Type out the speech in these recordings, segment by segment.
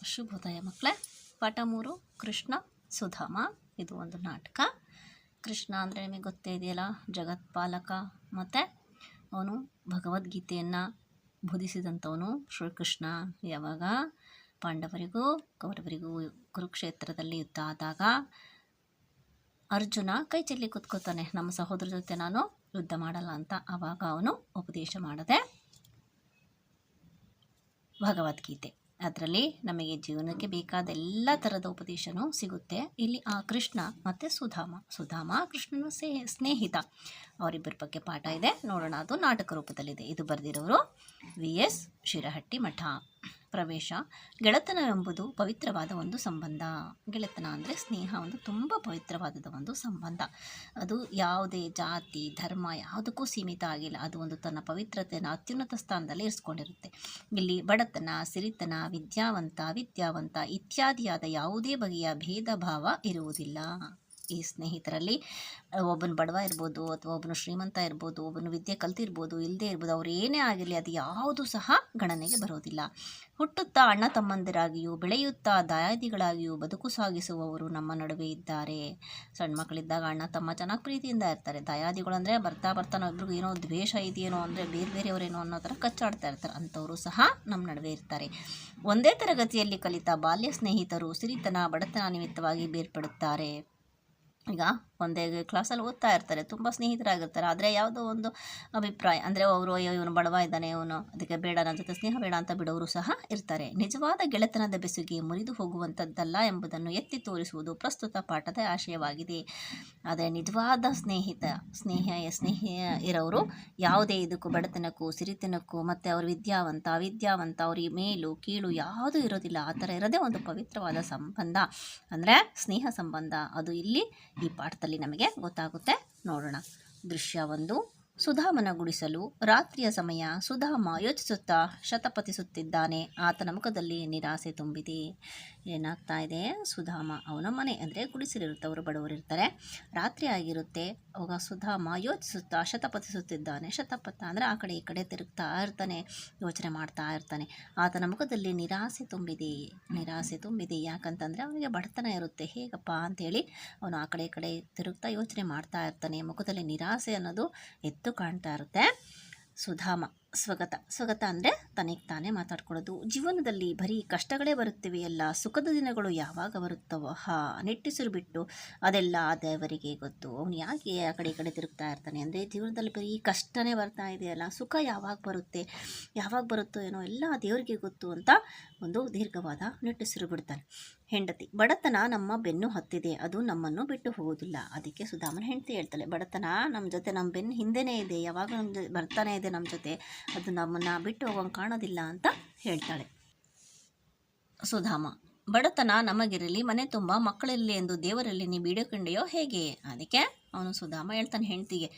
ಶುಭೋದಯ ಮಕ್ಕಳೇ. ಪಾಠ 3 ಕೃಷ್ಣ ಸುಧಾಮ. ಇದು ಒಂದು ನಾಟಕ. ಕೃಷ್ಣ ಅಂದರೆ ನಿಮಗೆ ಗೊತ್ತೇ ಇದೆಯಲ್ಲ, ಜಗತ್ಪಾಲಕ. ಮತ್ತು ಅವನು ಭಗವದ್ಗೀತೆಯನ್ನು ಬೋಧಿಸಿದಂಥವನು ಶ್ರೀಕೃಷ್ಣ. ಯಾವಾಗ ಪಾಂಡವರಿಗೂ ಕೌರವರಿಗೂ ಕುರುಕ್ಷೇತ್ರದಲ್ಲಿ ಯುದ್ಧ ಆದಾಗ ಅರ್ಜುನ ಕೈ ಚೆಲ್ಲಿ ಕೂತ್ಕೋತಾನೆ, ನಮ್ಮ ಸಹೋದರ ಜೊತೆ ನಾನು ಯುದ್ಧ ಮಾಡಲ್ಲ ಅಂತ. ಆವಾಗ ಅವನು ಉಪದೇಶ ಮಾಡದೆ ಭಗವದ್ಗೀತೆ. ಅದರಲ್ಲಿ ನಮಗೆ ಜೀವನಕ್ಕೆ ಬೇಕಾದ ಎಲ್ಲ ಥರದ ಉಪದೇಶನೂ ಸಿಗುತ್ತೆ. ಇಲ್ಲಿ ಆ ಕೃಷ್ಣ ಮತ್ತು ಸುಧಾಮ ಕೃಷ್ಣನ ಸ್ನೇಹಿತ. ಅವರಿಬ್ಬರ ಬಗ್ಗೆ ಪಾಠ ಇದೆ, ನೋಡೋಣ. ಅದು ನಾಟಕ ರೂಪದಲ್ಲಿದೆ. ಇದು ಬರೆದಿರೋರು VS ಶಿರಹಟ್ಟಿ ಮಠ. ಪ್ರವೇಶ. ಗೆಳೆತನವೆಂಬುದು ಪವಿತ್ರವಾದ ಒಂದು ಸಂಬಂಧ. ಗೆಳೆತನ ಅಂದರೆ ಸ್ನೇಹ, ಒಂದು ತುಂಬ ಪವಿತ್ರವಾದ ಒಂದು ಸಂಬಂಧ. ಅದು ಯಾವುದೇ ಜಾತಿ ಧರ್ಮ ಯಾವುದಕ್ಕೂ ಸೀಮಿತ ಆಗಿಲ್ಲ. ಅದು ಒಂದು ತನ್ನ ಪವಿತ್ರತೆಯನ್ನು ಅತ್ಯುನ್ನತ ಸ್ಥಾನದಲ್ಲಿ ಇರಿಸ್ಕೊಂಡಿರುತ್ತೆ. ಇಲ್ಲಿ ಬಡತನ, ಸಿರಿತನ, ವಿದ್ಯಾವಂತ ಇತ್ಯಾದಿಯಾದ ಯಾವುದೇ ಬಗೆಯ ಭೇದ ಭಾವ ಇರುವುದಿಲ್ಲ. ಈ ಸ್ನೇಹಿತರಲ್ಲಿ ಒಬ್ಬನು ಬಡವ ಇರ್ಬೋದು, ಅಥವಾ ಒಬ್ಬನು ಶ್ರೀಮಂತ ಇರ್ಬೋದು, ಒಬ್ಬನು ವಿದ್ಯೆ ಕಲ್ತಿರ್ಬೋದು, ಇಲ್ಲದೇ ಇರ್ಬೋದು, ಅವ್ರು ಏನೇ ಆಗಿರಲಿ ಅದು ಯಾವುದೂ ಸಹ ಗಣನೆಗೆ ಬರೋದಿಲ್ಲ. ಹುಟ್ಟುತ್ತಾ ಅಣ್ಣ ತಮ್ಮಂದಿರಾಗಿಯೂ ಬೆಳೆಯುತ್ತಾ ದಾಯಾದಿಗಳಾಗಿಯೂ ಬದುಕು ಸಾಗಿಸುವವರು ನಮ್ಮ ನಡುವೆ ಇದ್ದಾರೆ. ಸಣ್ಣ ಮಕ್ಕಳಿದ್ದಾಗ ಅಣ್ಣ ತಮ್ಮ ಚೆನ್ನಾಗಿ ಪ್ರೀತಿಯಿಂದ ಇರ್ತಾರೆ. ದಾಯಾದಿಗಳು ಅಂದರೆ ಬರ್ತಾ ನಾವಿಬ್ರಿಗೂ ಏನೋ ದ್ವೇಷ ಇದೆಯೇನೋ, ಅಂದರೆ ಬೇರೆಯವರೇನೋ ಅನ್ನೋ ಥರ ಕಚ್ಚಾಡ್ತಾ ಇರ್ತಾರೆ. ಅಂಥವರು ಸಹ ನಮ್ಮ ನಡುವೆ ಇರ್ತಾರೆ. ಒಂದೇ ತರಗತಿಯಲ್ಲಿ ಕಲಿತ ಬಾಲ್ಯ ಸ್ನೇಹಿತರು ಸಿರಿತನ ಬಡತನ ನಿಮಿತ್ತವಾಗಿ ಬೇರ್ಪಡುತ್ತಾರೆ. ಈಗ ಒಂದೇ ಕ್ಲಾಸಲ್ಲಿ ಓದ್ತಾ ಇರ್ತಾರೆ, ತುಂಬ ಸ್ನೇಹಿತರಾಗಿರ್ತಾರೆ. ಆದರೆ ಯಾವುದೋ ಒಂದು ಅಭಿಪ್ರಾಯ ಅಂದರೆ ಅವರು ಇವನು ಬಡವ ಇದ್ದಾನೆ, ಇವನು ಅದಕ್ಕೆ ಬೇಡ, ನನ್ನ ಜೊತೆ ಸ್ನೇಹ ಬೇಡ ಅಂತ ಬಿಡೋರು ಸಹ ಇರ್ತಾರೆ. ನಿಜವಾದ ಗೆಳೆತನದ ಬೆಸುಗೆ ಮುರಿದು ಹೋಗುವಂಥದ್ದಲ್ಲ ಎಂಬುದನ್ನು ಎತ್ತಿ ತೋರಿಸುವುದು ಪ್ರಸ್ತುತ ಪಾಠದ ಆಶಯವಾಗಿದೆ. ಆದರೆ ನಿಜವಾದ ಸ್ನೇಹ ಇರೋರು ಯಾವುದೇ ಇದಕ್ಕೂ ಬಡತನಕ್ಕೂ ಸಿರಿತನಕ್ಕೂ ಮತ್ತು ಅವರು ವಿದ್ಯಾವಂತ ಅವ್ರಿಗೆ ಮೇಲು ಕೀಳು ಯಾವುದೂ ಇರೋದಿಲ್ಲ. ಆ ಥರ ಇರೋದೇ ಒಂದು ಪವಿತ್ರವಾದ ಸಂಬಂಧ, ಅಂದರೆ ಸ್ನೇಹ ಸಂಬಂಧ. ಅದು ಇಲ್ಲಿ ಈ ಪಾಠದಲ್ಲಿ ನಮಗೆ ಗೊತ್ತಾಗುತ್ತೆ. ನೋಡೋಣ. ದೃಶ್ಯ 1. ಸುಧಾಮನ ಗುಡಿಸಲು. ರಾತ್ರಿಯ ಸಮಯ. ಸುಧಾಮ ಯೋಚಿಸುತ್ತಾ ಶತಪಥಿಸುತ್ತಿದ್ದಾನೆ. ಆತನ ಮುಖದಲ್ಲಿ ನಿರಾಸೆ ತುಂಬಿದೆ. ಏನಾಗ್ತಾ ಇದೆ? ಸುಧಾಮ ಅವನ ಮನೆ ಅಂದರೆ ಗುಡಿಸಲಿರುತ್ತೆ, ಅವರು ಬಡವರಿರ್ತಾರೆ. ರಾತ್ರಿ ಆಗಿರುತ್ತೆ. ಅವಾಗ ಸುಧಾಮ ಯೋಚಿಸುತ್ತಾ ಶತಪಥಿಸುತ್ತಿದ್ದಾನೆ. ಶತಪಥ ಅಂದರೆ ಆ ಕಡೆ ಈ ಕಡೆ ತಿರುಗ್ತಾ ಇರ್ತಾನೆ, ಯೋಚನೆ ಮಾಡ್ತಾ ಇರ್ತಾನೆ. ಆತನ ಮುಖದಲ್ಲಿ ನಿರಾಸೆ ತುಂಬಿದೆ. ಯಾಕಂತಂದರೆ ಅವನಿಗೆ ಬಡತನ ಇರುತ್ತೆ. ಹೇಗಪ್ಪ ಅಂಥೇಳಿ ಅವನು ಆ ಕಡೆ ಈ ಕಡೆ ತಿರುಗ್ತಾ ಯೋಚನೆ ಮಾಡ್ತಾ ಇರ್ತಾನೆ. ಮುಖದಲ್ಲಿ ನಿರಾಸೆ ಅನ್ನೋದು ಎತ್ತು ಕಾಣ್ತಾ ಇರುತ್ತೆ. ಸುಧಾಮ ಸ್ವಗತ ಅಂದರೆ ತನಗೆ ತಾನೇ ಮಾತಾಡ್ಕೊಳ್ಳೋದು. ಜೀವನದಲ್ಲಿ ಬರೀ ಕಷ್ಟಗಳೇ ಬರುತ್ತಿವೆ, ಎಲ್ಲ ಸುಖದ ದಿನಗಳು ಯಾವಾಗ ಬರುತ್ತವೋ ನಿಟ್ಟುಸಿರು ಬಿಟ್ಟು ಅದೆಲ್ಲ ದೇವರಿಗೆ ಗೊತ್ತು. ಅವನು ಯಾಕೆ ಆ ಕಡೆ ಈ ಕಡೆ ತಿರುಗ್ತಾ ಇರ್ತಾನೆ ಅಂದರೆ ಜೀವನದಲ್ಲಿ ಬರೀ ಕಷ್ಟನೇ ಬರ್ತಾ ಇದೆಯಲ್ಲ, ಸುಖ ಯಾವಾಗ ಬರುತ್ತೋ ಏನೋ ಎಲ್ಲ ದೇವರಿಗೆ ಗೊತ್ತು ಅಂತ ಒಂದು ದೀರ್ಘವಾದ ನಿಟ್ಟುಸಿರು ಬಿಡ್ತಾನೆ. ಹೆಂಡತಿ. ಬಡತನ ನಮ್ಮ ಬೆನ್ನು ಹತ್ತಿದೆ, ಅದು ನಮ್ಮನ್ನು ಬಿಟ್ಟು ಹೋಗೋದಿಲ್ಲ. ಅದಕ್ಕೆ ಸುಧಾಮನ ಹೆಂಡತಿ ಹೇಳ್ತಾಳೆ, ಬಡತನ ನಮ್ಮ ಜೊತೆ, ನಮ್ಮ ಬೆನ್ನು ಹಿಂದೆನೇ ಇದೆ, ಯಾವಾಗ ಬರ್ತಾನೆ ಇದೆ ನಮ್ಮ ಜೊತೆ, ಅದು ನಮ್ಮನ್ನು ಬಿಟ್ಟು ಹೋಗೋಂಗೆ ಕಾಣೋದಿಲ್ಲ ಅಂತ ಹೇಳ್ತಾಳೆ. ಸುಧಾಮ. ಬಡತನ ನಮಗಿರಲಿ, ಮನೆ ತುಂಬ ಮಕ್ಕಳಿರಲಿ ಎಂದು ದೇವರಲ್ಲಿ ನೀ ಬೇಡಿಕೊಂಡೆಯೋ ಹೇಗೆ? ಅದಕ್ಕೆ ಅವನು ಸುಧಾಮ ಹೇಳ್ತಾನೆ ಹೆಂಡತಿಗೆ,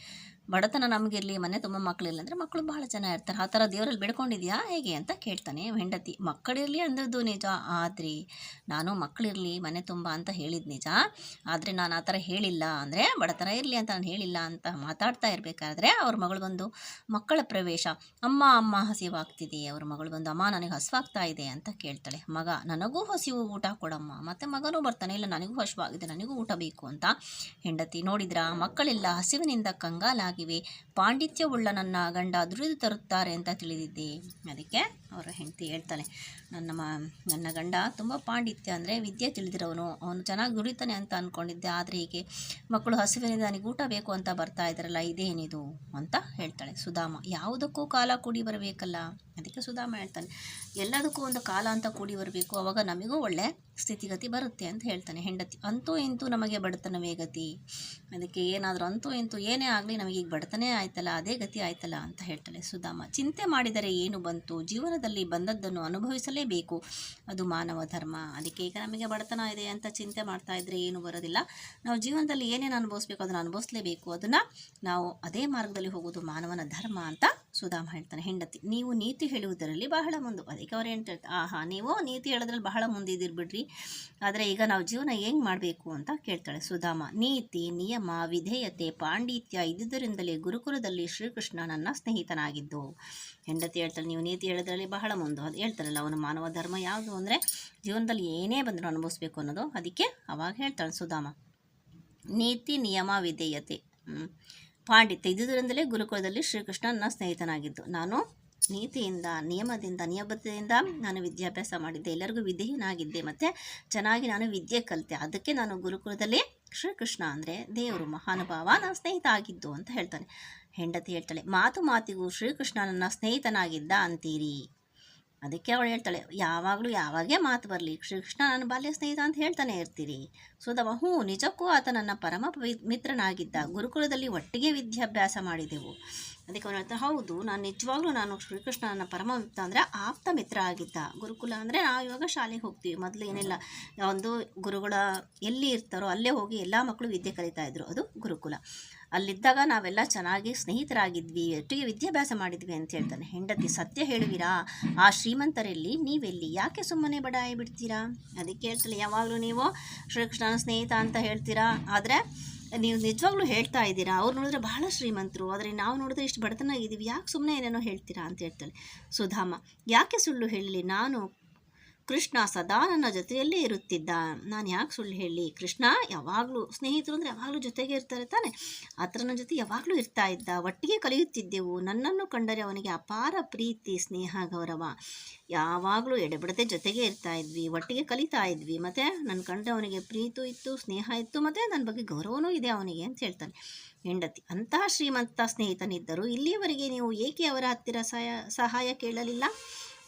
ಬಡತನ ನಮಗಿರಲಿ, ಮನೆ ತುಂಬ ಮಕ್ಕಳಿರಲಿ ಅಂದರೆ ಮಕ್ಕಳು ಭಾಳ ಜನ ಇರ್ತಾರೆ, ಆ ಥರ ದೇವರಲ್ಲಿ ಬೇಡ್ಕೊಂಡಿದ್ಯಾ ಹೇಗೆ ಅಂತ ಕೇಳ್ತಾನೆ. ಹೆಂಡತಿ. ಮಕ್ಕಳಿರಲಿ ಅಂದದ್ದು ನಿಜ, ಆದರೆ ನಾನು ಮಕ್ಕಳಿರಲಿ ಮನೆ ತುಂಬ ಅಂತ ಹೇಳಿದ್ದು ನಿಜ, ಆದರೆ ನಾನು ಆ ಥರ ಹೇಳಿಲ್ಲ, ಅಂದರೆ ಬಡತನ ಇರಲಿ ಅಂತ ನಾನು ಹೇಳಿಲ್ಲ ಅಂತ ಮಾತಾಡ್ತಾ ಇರಬೇಕಾದ್ರೆ ಅವ್ರ ಮಗಳು ಬಂದು, ಮಕ್ಕಳ ಪ್ರವೇಶ. ಅಮ್ಮ ಹಸಿವಾಗ್ತಿದೆ. ಅವ್ರ ಮಗಳು ಬಂದು, ಅಮ್ಮ ನನಗೆ ಹಸಿವಾಗ್ತಾ ಇದೆ ಅಂತ ಕೇಳ್ತಾಳೆ. ಮಗ. ನನಗೂ ಹಸಿವು, ಊಟ ಕೊಡಮ್ಮ. ಮತ್ತು ಮಗನೂ ಬರ್ತಾನೆ, ಇಲ್ಲ ನನಗೂ ಹಸಿವಾಗಿದೆ, ನನಗೂ ಊಟ ಬೇಕು ಅಂತ. ಹೆಂಡತಿ. ನೋಡಿದ್ರ ಮಕ್ಕಳೆಲ್ಲ ಹಸಿವಿನಿಂದ ಕಂಗಾಲಾಗಿವೆ, ಪಾಂಡಿತ್ಯವುಳ್ಳ ನನ್ನ ಗಂಡ ದುಡಿದು ತರುತ್ತಾರೆ ಅಂತ ತಿಳಿದಿದ್ದೆ. ಅದಕ್ಕೆ ಅವರ ಹೆಂಡತಿ ಹೇಳ್ತಾಳೆ, ನನ್ನ ಗಂಡ ತುಂಬ ಪಾಂಡಿತ್ಯ ಅಂದರೆ ವಿದ್ಯೆ ತಿಳಿದಿರೋನು, ಅವನು ಚೆನ್ನಾಗಿ ದುಡಿತಾನೆ ಅಂತ ಅಂದ್ಕೊಂಡಿದ್ದೆ, ಆದರೆ ಹೀಗೆ ಮಕ್ಕಳು ಹಸಿವಿನಿಂದ ನನಗೆ ಊಟ ಬೇಕು ಅಂತ ಬರ್ತಾ ಇದ್ದಾರಲ್ಲ, ಇದೇನಿದು ಅಂತ ಹೇಳ್ತಾಳೆ. ಸುಧಾಮ. ಯಾವುದಕ್ಕೂ ಕಾಲ ಕೂಡಿ ಬರಬೇಕಲ್ಲ. ಅದಕ್ಕೆ ಸುಧಾಮ ಹೇಳ್ತಾನೆ, ಎಲ್ಲದಕ್ಕೂ ಒಂದು ಕಾಲ ಅಂತ ಕೂಡಿ ಬರಬೇಕು, ಅವಾಗ ನಮಗೂ ಒಳ್ಳೆ ಸ್ಥಿತಿಗತಿ ಬರುತ್ತೆ ಅಂತ ಹೇಳ್ತಾನೆ. ಹೆಂಡತಿ. ಅಂತೂ ಇಂತೂ ನಮಗೆ ಬಡತನವೇ ಗತಿ. ಅದಕ್ಕೆ ಏನಾದರೂ ಅಂತೂ ಇಂತೂ ಏನೇ ಆಗಲಿ ನಮಗೆ ಈಗ ಬಡತನೇ ಆಯ್ತಲ್ಲ, ಅದೇ ಗತಿ ಆಯ್ತಲ್ಲ ಅಂತ ಹೇಳ್ತಾಳೆ. ಸುಧಾಮ. ಚಿಂತೆ ಮಾಡಿದರೆ ಏನು ಬಂತು, ಜೀವನದಲ್ಲಿ ಬಂದದ್ದನ್ನು ಅನುಭವಿಸಲೇಬೇಕು, ಅದು ಮಾನವ ಧರ್ಮ. ಅದಕ್ಕೆ ಈಗ ನಮಗೆ ಬಡತನ ಇದೆ ಅಂತ ಚಿಂತೆ ಮಾಡ್ತಾ ಇದ್ರೆ ಏನು ಬರೋದಿಲ್ಲ. ನಾವು ಜೀವನದಲ್ಲಿ ಏನೇನು ಅನುಭವಿಸ್ಬೇಕು ಅದನ್ನು ಅನುಭವಿಸಲೇಬೇಕು, ಅದನ್ನು ನಾವು ಅದೇ ಮಾರ್ಗದಲ್ಲಿ ಹೋಗೋದು ಮಾನವನ ಧರ್ಮ ಅಂತ ಸುಧಾಮ ಹೇಳ್ತಾನೆ, ಹೆಂಡತಿ ನೀವು ನೀತಿ ಹೇಳುವುದರಲ್ಲಿ ಬಹಳ ಮುಂದೆ. ಅದಕ್ಕೆ ಅವ್ರು ಏನು ಹೇಳ್ತಾರೆ, ಆಹಾ ನೀವು ನೀತಿ ಹೇಳೋದ್ರಲ್ಲಿ ಬಹಳ ಮುಂದಿದ್ದೀರಿ ಬಿಡ್ರಿ, ಆದರೆ ಈಗ ನಾವು ಜೀವನ ಹೆಂಗೆ ಮಾಡಬೇಕು ಅಂತ ಕೇಳ್ತಾಳೆ ಸುಧಾಮ. ನೀತಿ, ನಿಯಮ, ವಿಧೇಯತೆ, ಪಾಂಡಿತ್ಯ ಇದ್ದುದರಿಂದಲೇ ಗುರುಕುಲದಲ್ಲಿ ಶ್ರೀಕೃಷ್ಣ ನನ್ನ ಸ್ನೇಹಿತನಾಗಿದ್ದು. ಹೆಂಡತಿ ಹೇಳ್ತಾಳೆ, ನೀವು ನೀತಿ ಹೇಳೋದ್ರಲ್ಲಿ ಬಹಳ ಮುಂದೆ. ಅದು ಹೇಳ್ತಾರಲ್ಲ, ಅವನ ಮಾನವ ಧರ್ಮ ಯಾವುದು ಅಂದರೆ ಜೀವನದಲ್ಲಿ ಏನೇ ಬಂದರೂ ಅನುಭವಿಸ್ಬೇಕು ಅನ್ನೋದು. ಅದಕ್ಕೆ ಅವಾಗ ಹೇಳ್ತಾಳೆ ಸುಧಾಮ, ನೀತಿ, ನಿಯಮ, ವಿಧೇಯತೆ, ಪಾಂಡಿತ್ಯ ಇದ್ದುದರಿಂದಲೇ ಗುರುಕುಲದಲ್ಲಿ ಶ್ರೀಕೃಷ್ಣ ನನ್ನ ಸ್ನೇಹಿತನಾಗಿದ್ದು. ನಾನು ನೀತಿಯಿಂದ, ನಿಯಮದಿಂದ, ನಿಯಬದ್ಧತೆಯಿಂದ ನಾನು ವಿದ್ಯಾಭ್ಯಾಸ ಮಾಡಿದ್ದೆ, ಎಲ್ಲರಿಗೂ ವಿಧೇಯನಾಗಿದ್ದೆ, ಮತ್ತು ಚೆನ್ನಾಗಿ ನಾನು ವಿದ್ಯೆ ಕಲಿತೆ. ಅದಕ್ಕೆ ನಾನು ಗುರುಕುಲದಲ್ಲಿ ಶ್ರೀಕೃಷ್ಣ ಅಂದರೆ ದೇವರು, ಮಹಾನುಭಾವ, ನನ್ನ ಸ್ನೇಹಿತ ಆಗಿದ್ದು ಅಂತ ಹೇಳ್ತಾನೆ. ಹೆಂಡತಿ ಹೇಳ್ತಾಳೆ, ಮಾತು ಮಾತಿಗೂ ಶ್ರೀಕೃಷ್ಣ ನನ್ನ ಸ್ನೇಹಿತನಾಗಿದ್ದ ಅಂತೀರಿ. ಅದಕ್ಕೆ ಅವಳು ಹೇಳ್ತಾಳೆ, ಯಾವಾಗಲೂ ಯಾವಾಗೇ ಮಾತು ಬರಲಿ ಶ್ರೀಕೃಷ್ಣ ನನ್ನ ಬಾಲ್ಯ ಸ್ನೇಹಿತ ಅಂತ ಹೇಳ್ತಾನೆ ಇರ್ತೀರಿ. ಸುಧಾಮ, ಹ್ಞೂ ನಿಜಕ್ಕೂ ಆತ ನನ್ನ ಪರಮ ಮಿತ್ರನಾಗಿದ್ದ, ಗುರುಕುಲದಲ್ಲಿ ಒಟ್ಟಿಗೆ ವಿದ್ಯಾಭ್ಯಾಸ ಮಾಡಿದೆವು. ಅದಕ್ಕೆ ಅವನು ಹೇಳ್ತಾನೆ, ಹೌದು ನಾನು ನಿಜವಾಗ್ಲೂ ಶ್ರೀಕೃಷ್ಣ ನನ್ನ ಪರಮ ಮಿತ್ರ ಅಂದರೆ ಆಪ್ತ ಮಿತ್ರ ಆಗಿದ್ದ. ಗುರುಕುಲ ಅಂದರೆ ನಾವು ಇವಾಗ ಶಾಲೆಗೆ ಹೋಗ್ತೀವಿ, ಮೊದಲು ಏನಿಲ್ಲ, ಒಂದು ಗುರುಗಳ ಎಲ್ಲಿ ಇರ್ತಾರೋ ಅಲ್ಲೇ ಹೋಗಿ ಎಲ್ಲ ಮಕ್ಕಳು ವಿದ್ಯೆ ಕಲಿತಾ ಇದ್ರು, ಅದು ಗುರುಕುಲ. ಅಲ್ಲಿದ್ದಾಗ ನಾವೆಲ್ಲ ಚೆನ್ನಾಗಿ ಸ್ನೇಹಿತರಾಗಿದ್ವಿ, ಒಟ್ಟಿಗೆ ವಿದ್ಯಾಭ್ಯಾಸ ಮಾಡಿದ್ವಿ ಅಂತ ಹೇಳ್ತಾನೆ. ಹೆಂಡತಿ, ಸತ್ಯ ಹೇಳುವಿರಾ, ಆ ಶ್ರೀಮಂತರಲ್ಲಿ ನೀವೆಲ್ಲಿ, ಯಾಕೆ ಸುಮ್ಮನೆ ಬಡಾಯಿ ಬಿಡ್ತೀರಾ? ಅದಕ್ಕೆ ಹೇಳ್ತಾಳೆ, ಯಾವಾಗಲೂ ನೀವು ಶ್ರೀಕೃಷ್ಣನ ಸ್ನೇಹಿತ ಅಂತ ಹೇಳ್ತೀರಾ, ಆದರೆ ನೀವು ನಿಜವಾಗ್ಲೂ ಹೇಳ್ತಾ ಇದ್ದೀರಾ, ಅವ್ರು ನೋಡಿದ್ರೆ ಬಹಳ ಶ್ರೀಮಂತರು, ಆದರೆ ನಾವು ನೋಡಿದ್ರೆ ಇಷ್ಟು ಬಡತನಾಗಿದ್ದೀವಿ, ಯಾಕೆ ಸುಮ್ಮನೆ ಏನೇನೋ ಹೇಳ್ತೀರಾ ಅಂತ ಹೇಳ್ತಾಳೆ. ಸುಧಾಮ, ಯಾಕೆ ಸುಳ್ಳು ಹೇಳಲಿ, ಕೃಷ್ಣ ಸದಾ ನನ್ನ ಜೊತೆಯಲ್ಲೇ ಇರುತ್ತಿದ್ದ, ನಾನು ಯಾಕೆ ಸುಳ್ಳು ಹೇಳಿ? ಕೃಷ್ಣ ಯಾವಾಗಲೂ, ಸ್ನೇಹಿತರು ಅಂದರೆ ಯಾವಾಗಲೂ ಜೊತೆಗೆ ಇರ್ತಾರೆ ತಾನೆ, ಆ ಥರ ನನ್ನ ಜೊತೆ ಯಾವಾಗಲೂ ಇರ್ತಾ ಇದ್ದ, ಒಟ್ಟಿಗೆ ಕಲಿಯುತ್ತಿದ್ದೆವು. ನನ್ನನ್ನು ಕಂಡರೆ ಅವನಿಗೆ ಅಪಾರ ಪ್ರೀತಿ, ಸ್ನೇಹ, ಗೌರವ, ಯಾವಾಗಲೂ ಎಡೆಬಿಡದೆ ಜೊತೆಗೆ ಇರ್ತಾ ಇದ್ವಿ, ಒಟ್ಟಿಗೆ ಕಲಿತಾ ಇದ್ವಿ, ಮತ್ತು ನನ್ನ ಕಂಡ್ರೆ ಅವನಿಗೆ ಪ್ರೀತಿ ಇತ್ತು, ಸ್ನೇಹ ಇತ್ತು, ಮತ್ತು ನನ್ನ ಬಗ್ಗೆ ಗೌರವನೂ ಇದೆ ಅವನಿಗೆ ಅಂತ ಹೇಳ್ತಾನೆ. ಹೆಂಡತಿ, ಅಂತಹ ಶ್ರೀಮಂತ ಸ್ನೇಹಿತನಿದ್ದರು ಇಲ್ಲಿಯವರೆಗೆ ನೀವು ಏಕೆ ಅವರ ಹತ್ತಿರ ಸಹಾಯ ಕೇಳಲಿಲ್ಲ?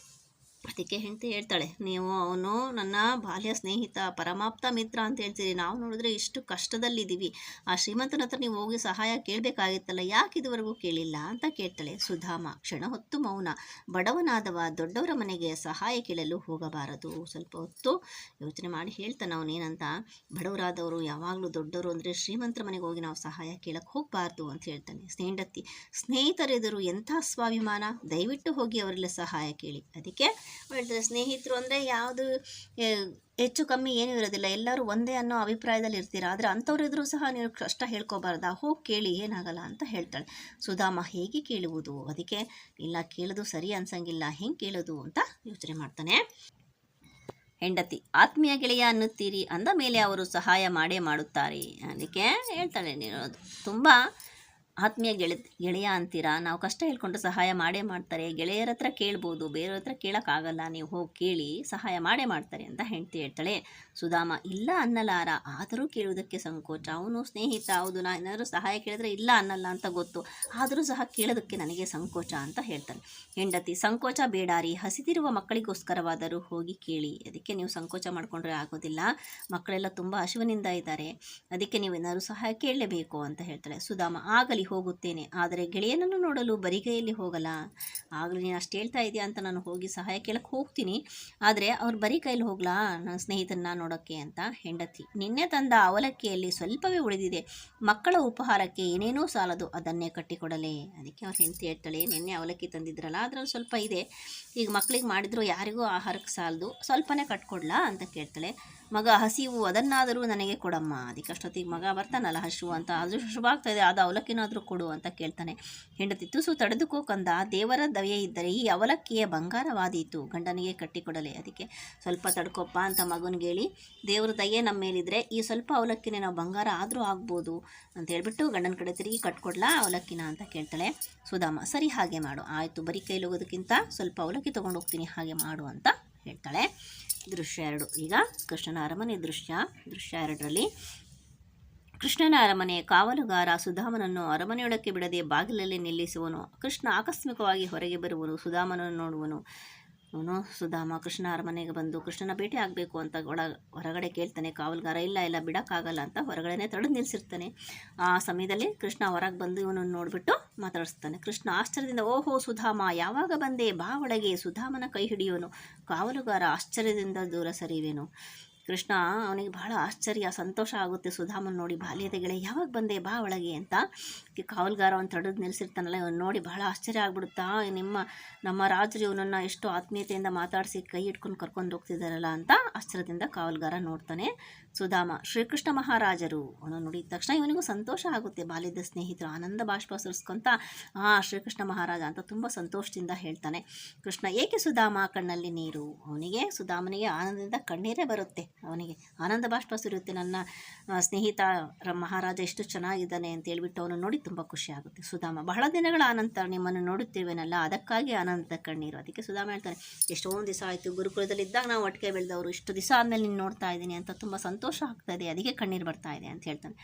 ಅದಕ್ಕೆ ಹೆಂಡತಿ ಹೇಳ್ತಾಳೆ, ನೀವು ಅವನು ನನ್ನ ಬಾಲ್ಯ ಸ್ನೇಹಿತ, ಪರಮಾಪ್ತ ಮಿತ್ರ ಅಂತ ಹೇಳ್ತೀರಿ, ನಾವು ನೋಡಿದ್ರೆ ಇಷ್ಟು ಕಷ್ಟದಲ್ಲಿದ್ದೀವಿ, ಆ ಶ್ರೀಮಂತನ ಹತ್ರ ನೀವು ಹೋಗಿ ಸಹಾಯ ಕೇಳಬೇಕಾಗಿತ್ತಲ್ಲ, ಯಾಕೆ ಇದುವರೆಗೂ ಕೇಳಿಲ್ಲ ಅಂತ ಕೇಳ್ತಾಳೆ. ಸುಧಾಮ, ಕ್ಷಣ ಹೊತ್ತು ಮೌನ. ಬಡವನಾದವ ದೊಡ್ಡವರ ಮನೆಗೆ ಸಹಾಯ ಕೇಳಲು ಹೋಗಬಾರದು. ಸ್ವಲ್ಪ ಹೊತ್ತು ಯೋಚನೆ ಮಾಡಿ ಹೇಳ್ತಾನೆ ಅವನೇನಂತ, ಬಡವರಾದವರು ಯಾವಾಗಲೂ ದೊಡ್ಡವರು ಅಂದರೆ ಶ್ರೀಮಂತರ ಮನೆಗೆ ಹೋಗಿ ನಾವು ಸಹಾಯ ಕೇಳಕ್ಕೆ ಹೋಗಬಾರ್ದು ಅಂತ ಹೇಳ್ತಾನೆ. ಹೆಂಡತಿ, ಸ್ನೇಹಿತರೆದುರು ಎಂಥ ಸ್ವಾಭಿಮಾನ, ದಯವಿಟ್ಟು ಹೋಗಿ ಅವರೆಲ್ಲ ಸಹಾಯ ಕೇಳಿ. ಅದಕ್ಕೆ ಹೇಳ್ತಾರೆ, ಸ್ನೇಹಿತರು ಅಂದರೆ ಯಾವುದು ಹೆಚ್ಚು ಕಮ್ಮಿ ಏನೂ ಇರೋದಿಲ್ಲ, ಎಲ್ಲರೂ ಒಂದೇ ಅನ್ನೋ ಅಭಿಪ್ರಾಯದಲ್ಲಿ ಇರ್ತೀರ, ಆದರೆ ಅಂಥವ್ರಿದ್ರೂ ಸಹ ನೀವು ಕಷ್ಟ ಹೇಳ್ಕೊಬಾರ್ದಾ, ಹೋಗಿ ಕೇಳಿ ಏನಾಗಲ್ಲ ಅಂತ ಹೇಳ್ತಾಳೆ. ಸುಧಾಮ, ಹೇಗೆ ಕೇಳುವುದು? ಅದಕ್ಕೆ ಇಲ್ಲ, ಕೇಳೋದು ಸರಿ ಅನ್ಸಂಗಿಲ್ಲ, ಹೆಂಗೆ ಕೇಳೋದು ಅಂತ ಯೋಚನೆ ಮಾಡ್ತಾನೆ. ಹೆಂಡತಿ, ಆತ್ಮೀಯ ಗೆಳೆಯ ಅನ್ನುತ್ತೀರಿ, ಅಂದ ಮೇಲೆ ಅವರು ಸಹಾಯ ಮಾಡೇ ಮಾಡುತ್ತಾರೆ. ಅದಕ್ಕೆ ಹೇಳ್ತಾಳೆ, ನೀವು ತುಂಬ ಆತ್ಮೀಯ ಗೆಳೆಯ ಅಂತೀರಾ, ನಾವು ಕಷ್ಟ ಹೇಳ್ಕೊಂಡು ಸಹಾಯ ಮಾಡೇ ಮಾಡ್ತಾರೆ, ಗೆಳೆಯರ ಹತ್ರ ಕೇಳ್ಬೋದು, ಬೇರೆಯವ್ರ ಹತ್ರ ಕೇಳೋಕ್ಕಾಗಲ್ಲ, ನೀವು ಹೋಗಿ ಕೇಳಿ ಸಹಾಯ ಮಾಡೇ ಮಾಡ್ತಾರೆ ಅಂತ ಹೆಂಡತಿ ಹೇಳ್ತಾಳೆ. ಸುಧಾಮ, ಇಲ್ಲ ಅನ್ನಲಾರ, ಆದರೂ ಕೇಳುವುದಕ್ಕೆ ಸಂಕೋಚ, ಅವನು ಸ್ನೇಹಿತ, ಹೌದು, ನಾನು ಏನಾದರೂ ಸಹಾಯ ಕೇಳಿದ್ರೆ ಇಲ್ಲ ಅನ್ನಲ್ಲ ಅಂತ ಗೊತ್ತು, ಆದರೂ ಸಹ ಕೇಳೋದಕ್ಕೆ ನನಗೆ ಸಂಕೋಚ ಅಂತ ಹೇಳ್ತಾನೆ. ಹೆಂಡತಿ, ಸಂಕೋಚ ಬೇಡಾರಿ, ಹಸಿದಿರುವ ಮಕ್ಕಳಿಗೋಸ್ಕರವಾದರೂ ಹೋಗಿ ಕೇಳಿ. ಅದಕ್ಕೆ ನೀವು ಸಂಕೋಚ ಮಾಡಿಕೊಂಡ್ರೆ ಆಗೋದಿಲ್ಲ, ಮಕ್ಕಳೆಲ್ಲ ತುಂಬ ಹಸಿವಿನಿಂದ ಇದ್ದಾರೆ, ಅದಕ್ಕೆ ನೀವೇನಾದರೂ ಸಹಾಯ ಕೇಳಲೇಬೇಕು ಅಂತ ಹೇಳ್ತಾಳೆ. ಸುಧಾಮ, ಆಗಲಿ ಹೋಗುತ್ತೇನೆ, ಆದರೆ ಗೆಳೆಯನನ್ನು ನೋಡಲು ಬರಿಗೈಯಲ್ಲಿ ಹೋಗಲ್ಲ. ಆಗಲೂ ನೀನು ಅಷ್ಟು ಹೇಳ್ತಾ ಇದೆಯಾ ಅಂತ ನಾನು ಹೋಗಿ ಸಹಾಯ ಕೇಳಕ್ಕೆ ಹೋಗ್ತೀನಿ, ಆದರೆ ಅವ್ರು ಬರೀ ಕೈಯಲ್ಲಿ ಹೋಗ್ಲಾ ನನ್ನ ಸ್ನೇಹಿತನ ನೋಡೋಕ್ಕೆ ಅಂತ. ಹೆಂಡತಿ, ನಿನ್ನೆ ತಂದ ಅವಲಕ್ಕಿಯಲ್ಲಿ ಸ್ವಲ್ಪವೇ ಉಳಿದಿದೆ, ಮಕ್ಕಳ ಉಪಹಾರಕ್ಕೆ ಏನೇನೂ ಸಾಲದು, ಅದನ್ನೇ ಕಟ್ಟಿಕೊಡಲೇ. ಅದಕ್ಕೆ ಅವ್ರು ಹೆಂಡತಿ ಹೇಳ್ತಾಳೆ, ನಿನ್ನೆ ಅವಲಕ್ಕಿ ತಂದಿದ್ರಲ್ಲ ಅದರಲ್ಲಿ ಸ್ವಲ್ಪ ಇದೆ, ಈಗ ಮಕ್ಕಳಿಗೆ ಮಾಡಿದ್ರು ಯಾರಿಗೂ ಆಹಾರಕ್ಕೆ ಸಾಲದು, ಸ್ವಲ್ಪನೇ ಕಟ್ಕೊಡ್ಲಾ ಅಂತ ಕೇಳ್ತಾಳೆ. ಮಗ ಹಸಿವು, ಅದನ್ನಾದರೂ ನನಗೆ ಕೊಡಮ್ಮ. ಅದಕ್ಕೆ ಅಷ್ಟೊತ್ತಿಗೆ ಮಗ ಬರ್ತಾನಲ್ಲ ಹಸಿವು ಅಂತ, ಅದು ಶುಭ ಆಗ್ತಾಯಿದೆ, ಅದು ಅವಲಕ್ಕಿನಾದರೂ ಕೊಡು ಅಂತ ಕೇಳ್ತಾನೆ. ಹೆಂಡತಿ, ತುಸು ತಡೆದುಕೋ ಕಂದ, ದೇವರ ದಯೆ ಇದ್ದರೆ ಈ ಅವಲಕ್ಕಿಯ ಬಂಗಾರವಾದೀತು, ಗಂಡನಿಗೆ ಕಟ್ಟಿಕೊಡಲೆ. ಅದಕ್ಕೆ ಸ್ವಲ್ಪ ತಡ್ಕೊಪ್ಪ ಅಂತ ಮಗನಿಗೆ ಹೇಳಿ, ದೇವರ ದಯೆ ನಮ್ಮ ಮೇಲಿದ್ರೆ ಈ ಸ್ವಲ್ಪ ಅವಲಕ್ಕಿನೇ ನಾವು ಬಂಗಾರ ಆದರೂ ಆಗ್ಬೋದು ಅಂತ ಹೇಳ್ಬಿಟ್ಟು ಗಂಡನ ಕಡೆ ತಿರುಗಿ ಕಟ್ಕೊಡ್ಲಾ ಅವಲಕ್ಕಿನ ಅಂತ ಕೇಳ್ತಾಳೆ. ಸುಧಾಮ, ಸರಿ ಹಾಗೆ ಮಾಡು, ಆಯಿತು, ಬರೀ ಕೈಲಿ ಹೋಗೋದಕ್ಕಿಂತ ಸ್ವಲ್ಪ ಅವಲಕ್ಕಿ ತೊಗೊಂಡು ಹೋಗ್ತೀನಿ, ಹಾಗೆ ಮಾಡು ಅಂತ ಹೇಳ್ತಾಳೆ. ದೃಶ್ಯ 2. ಈಗ ಕೃಷ್ಣನ ಅರಮನೆ ದೃಶ್ಯ 2ರಲ್ಲಿ ಕೃಷ್ಣನ ಅರಮನೆ ಕಾವಲುಗಾರ ಸುಧಾಮನನ್ನು ಅರಮನೆಯೊಳಕ್ಕೆ ಬಿಡದೆ ಬಾಗಿಲಲ್ಲಿ ನಿಲ್ಲಿಸುವನು. ಕೃಷ್ಣ ಆಕಸ್ಮಿಕವಾಗಿ ಹೊರಗೆ ಬರುವನು, ಸುಧಾಮನನ್ನು ನೋಡುವನು. ಅವನು ಸುಧಾಮ ಕೃಷ್ಣ ಅರಮನೆಗೆ ಬಂದು ಕೃಷ್ಣನ ಭೇಟಿ ಆಗಬೇಕು ಅಂತ ಹೊರಗಡೆ ಕೇಳ್ತಾನೆ. ಕಾವಲುಗಾರ ಇಲ್ಲ ಬಿಡೋಕ್ಕಾಗಲ್ಲ ಅಂತ ಹೊರಗಡೆನೇ ತಡೆದು ನಿಲ್ಲಿಸಿರ್ತಾನೆ. ಆ ಸಮಯದಲ್ಲಿ ಕೃಷ್ಣ ಹೊರಗೆ ಬಂದು ಇವನನ್ನು ನೋಡಿಬಿಟ್ಟು ಮಾತಾಡಿಸ್ತಾನೆ. ಕೃಷ್ಣ ಆಶ್ಚರ್ಯದಿಂದ, ಓಹೋ ಸುಧಾಮ, ಯಾವಾಗ ಬಂದೆ, ಬಾ ಒಳಗೆ. ಸುಧಾಮನ ಕೈ ಹಿಡಿಯುವನು. ಕಾವಲುಗಾರ ಆಶ್ಚರ್ಯದಿಂದ ದೂರ ಸರಿಯುವೆನು. ಕೃಷ್ಣ ಅವನಿಗೆ ಬಹಳ ಆಶ್ಚರ್ಯ ಸಂತೋಷ ಆಗುತ್ತೆ ಸುಧಾಮನ್ ನೋಡಿ. ಬಾಲ್ಯದ ಗೆಳೆಯ ಯಾವಾಗ ಬಂದೆ ಬಾ ಒಳಗೆ ಅಂತ ಕಾವಲ್ಗಾರ ಅವ್ನು ತಡೆದು ನಿಲ್ಲಿಸಿರ್ತಾನಲ್ಲ, ಇವನು ನೋಡಿ ಬಹಳ ಆಶ್ಚರ್ಯ ಆಗ್ಬಿಡುತ್ತಾ, ನಮ್ಮ ರಾಜರು ಇವನನ್ನು ಎಷ್ಟು ಆತ್ಮೀಯತೆಯಿಂದ ಮಾತಾಡಿಸಿ ಕೈ ಇಟ್ಕೊಂಡು ಕರ್ಕೊಂಡು ಹೋಗ್ತಿದ್ದಾರಲ್ಲ ಅಂತ ಆಶ್ಚರ್ಯದಿಂದ ಕಾವಲ್ಗಾರ ನೋಡ್ತಾನೆ. ಸುಧಾಮ ಶ್ರೀಕೃಷ್ಣ ಮಹಾರಾಜರು ಅವನು ನೋಡಿದ ತಕ್ಷಣ ಇವನಿಗೂ ಸಂತೋಷ ಆಗುತ್ತೆ. ಬಾಲ್ಯದ ಸ್ನೇಹಿತರು ಆನಂದ ಬಾಷ್ಪ ಸುರಿಸ್ಕೊಂತ ಶ್ರೀಕೃಷ್ಣ ಮಹಾರಾಜ ಅಂತ ತುಂಬ ಸಂತೋಷದಿಂದ ಹೇಳ್ತಾನೆ. ಕೃಷ್ಣ ಏಕೆ ಸುಧಾಮ ಕಣ್ಣಲ್ಲಿ ನೀರು? ಅವನಿಗೆ ಸುಧಾಮನಿಗೆ ಆನಂದದಿಂದ ಕಣ್ಣೀರೇ ಬರುತ್ತೆ, ಅವನಿಗೆ ಆನಂದ ಬಾಷ್ಪ ಸುರಿಯುತ್ತೆ. ನನ್ನ ಸ್ನೇಹಿತ ಮಹಾರಾಜ ಎಷ್ಟು ಚೆನ್ನಾಗಿದ್ದಾನೆ ಅಂತ ಹೇಳ್ಬಿಟ್ಟು ಅವನು ನೋಡಿ ತುಂಬ ಖುಷಿ ಆಗುತ್ತೆ. ಸುಧಾಮ ಬಹಳ ದಿನಗಳ ಅನಂತರ ನಿಮ್ಮನ್ನು ನೋಡುತ್ತೇವೇನಲ್ಲ, ಅದಕ್ಕಾಗಿ ಆನಂದ ಕಣ್ಣೀರು. ಅದಕ್ಕೆ ಸುಧಾಮ ಹೇಳ್ತಾನೆ, ಎಷ್ಟೊಂದು ದಿವಸ ಆಯಿತು, ಗುರುಕುಲದಲ್ಲಿದ್ದಾಗ ನಾವು ಒಟ್ಟಿಗೆ ಬೆಳೆದವರು, ಇಷ್ಟು ದಿವಸ ಆದಮೇಲೆ ನೀನು ನೋಡ್ತಾ ಇದ್ದೀನಿ ಅಂತ ತುಂಬ ಸಂತೋಷ ಆಗ್ತಾ ಇದೆ, ಅದಕ್ಕೆ ಕಣ್ಣೀರು ಬರ್ತಾ ಇದೆ ಅಂತ ಹೇಳ್ತಾನೆ.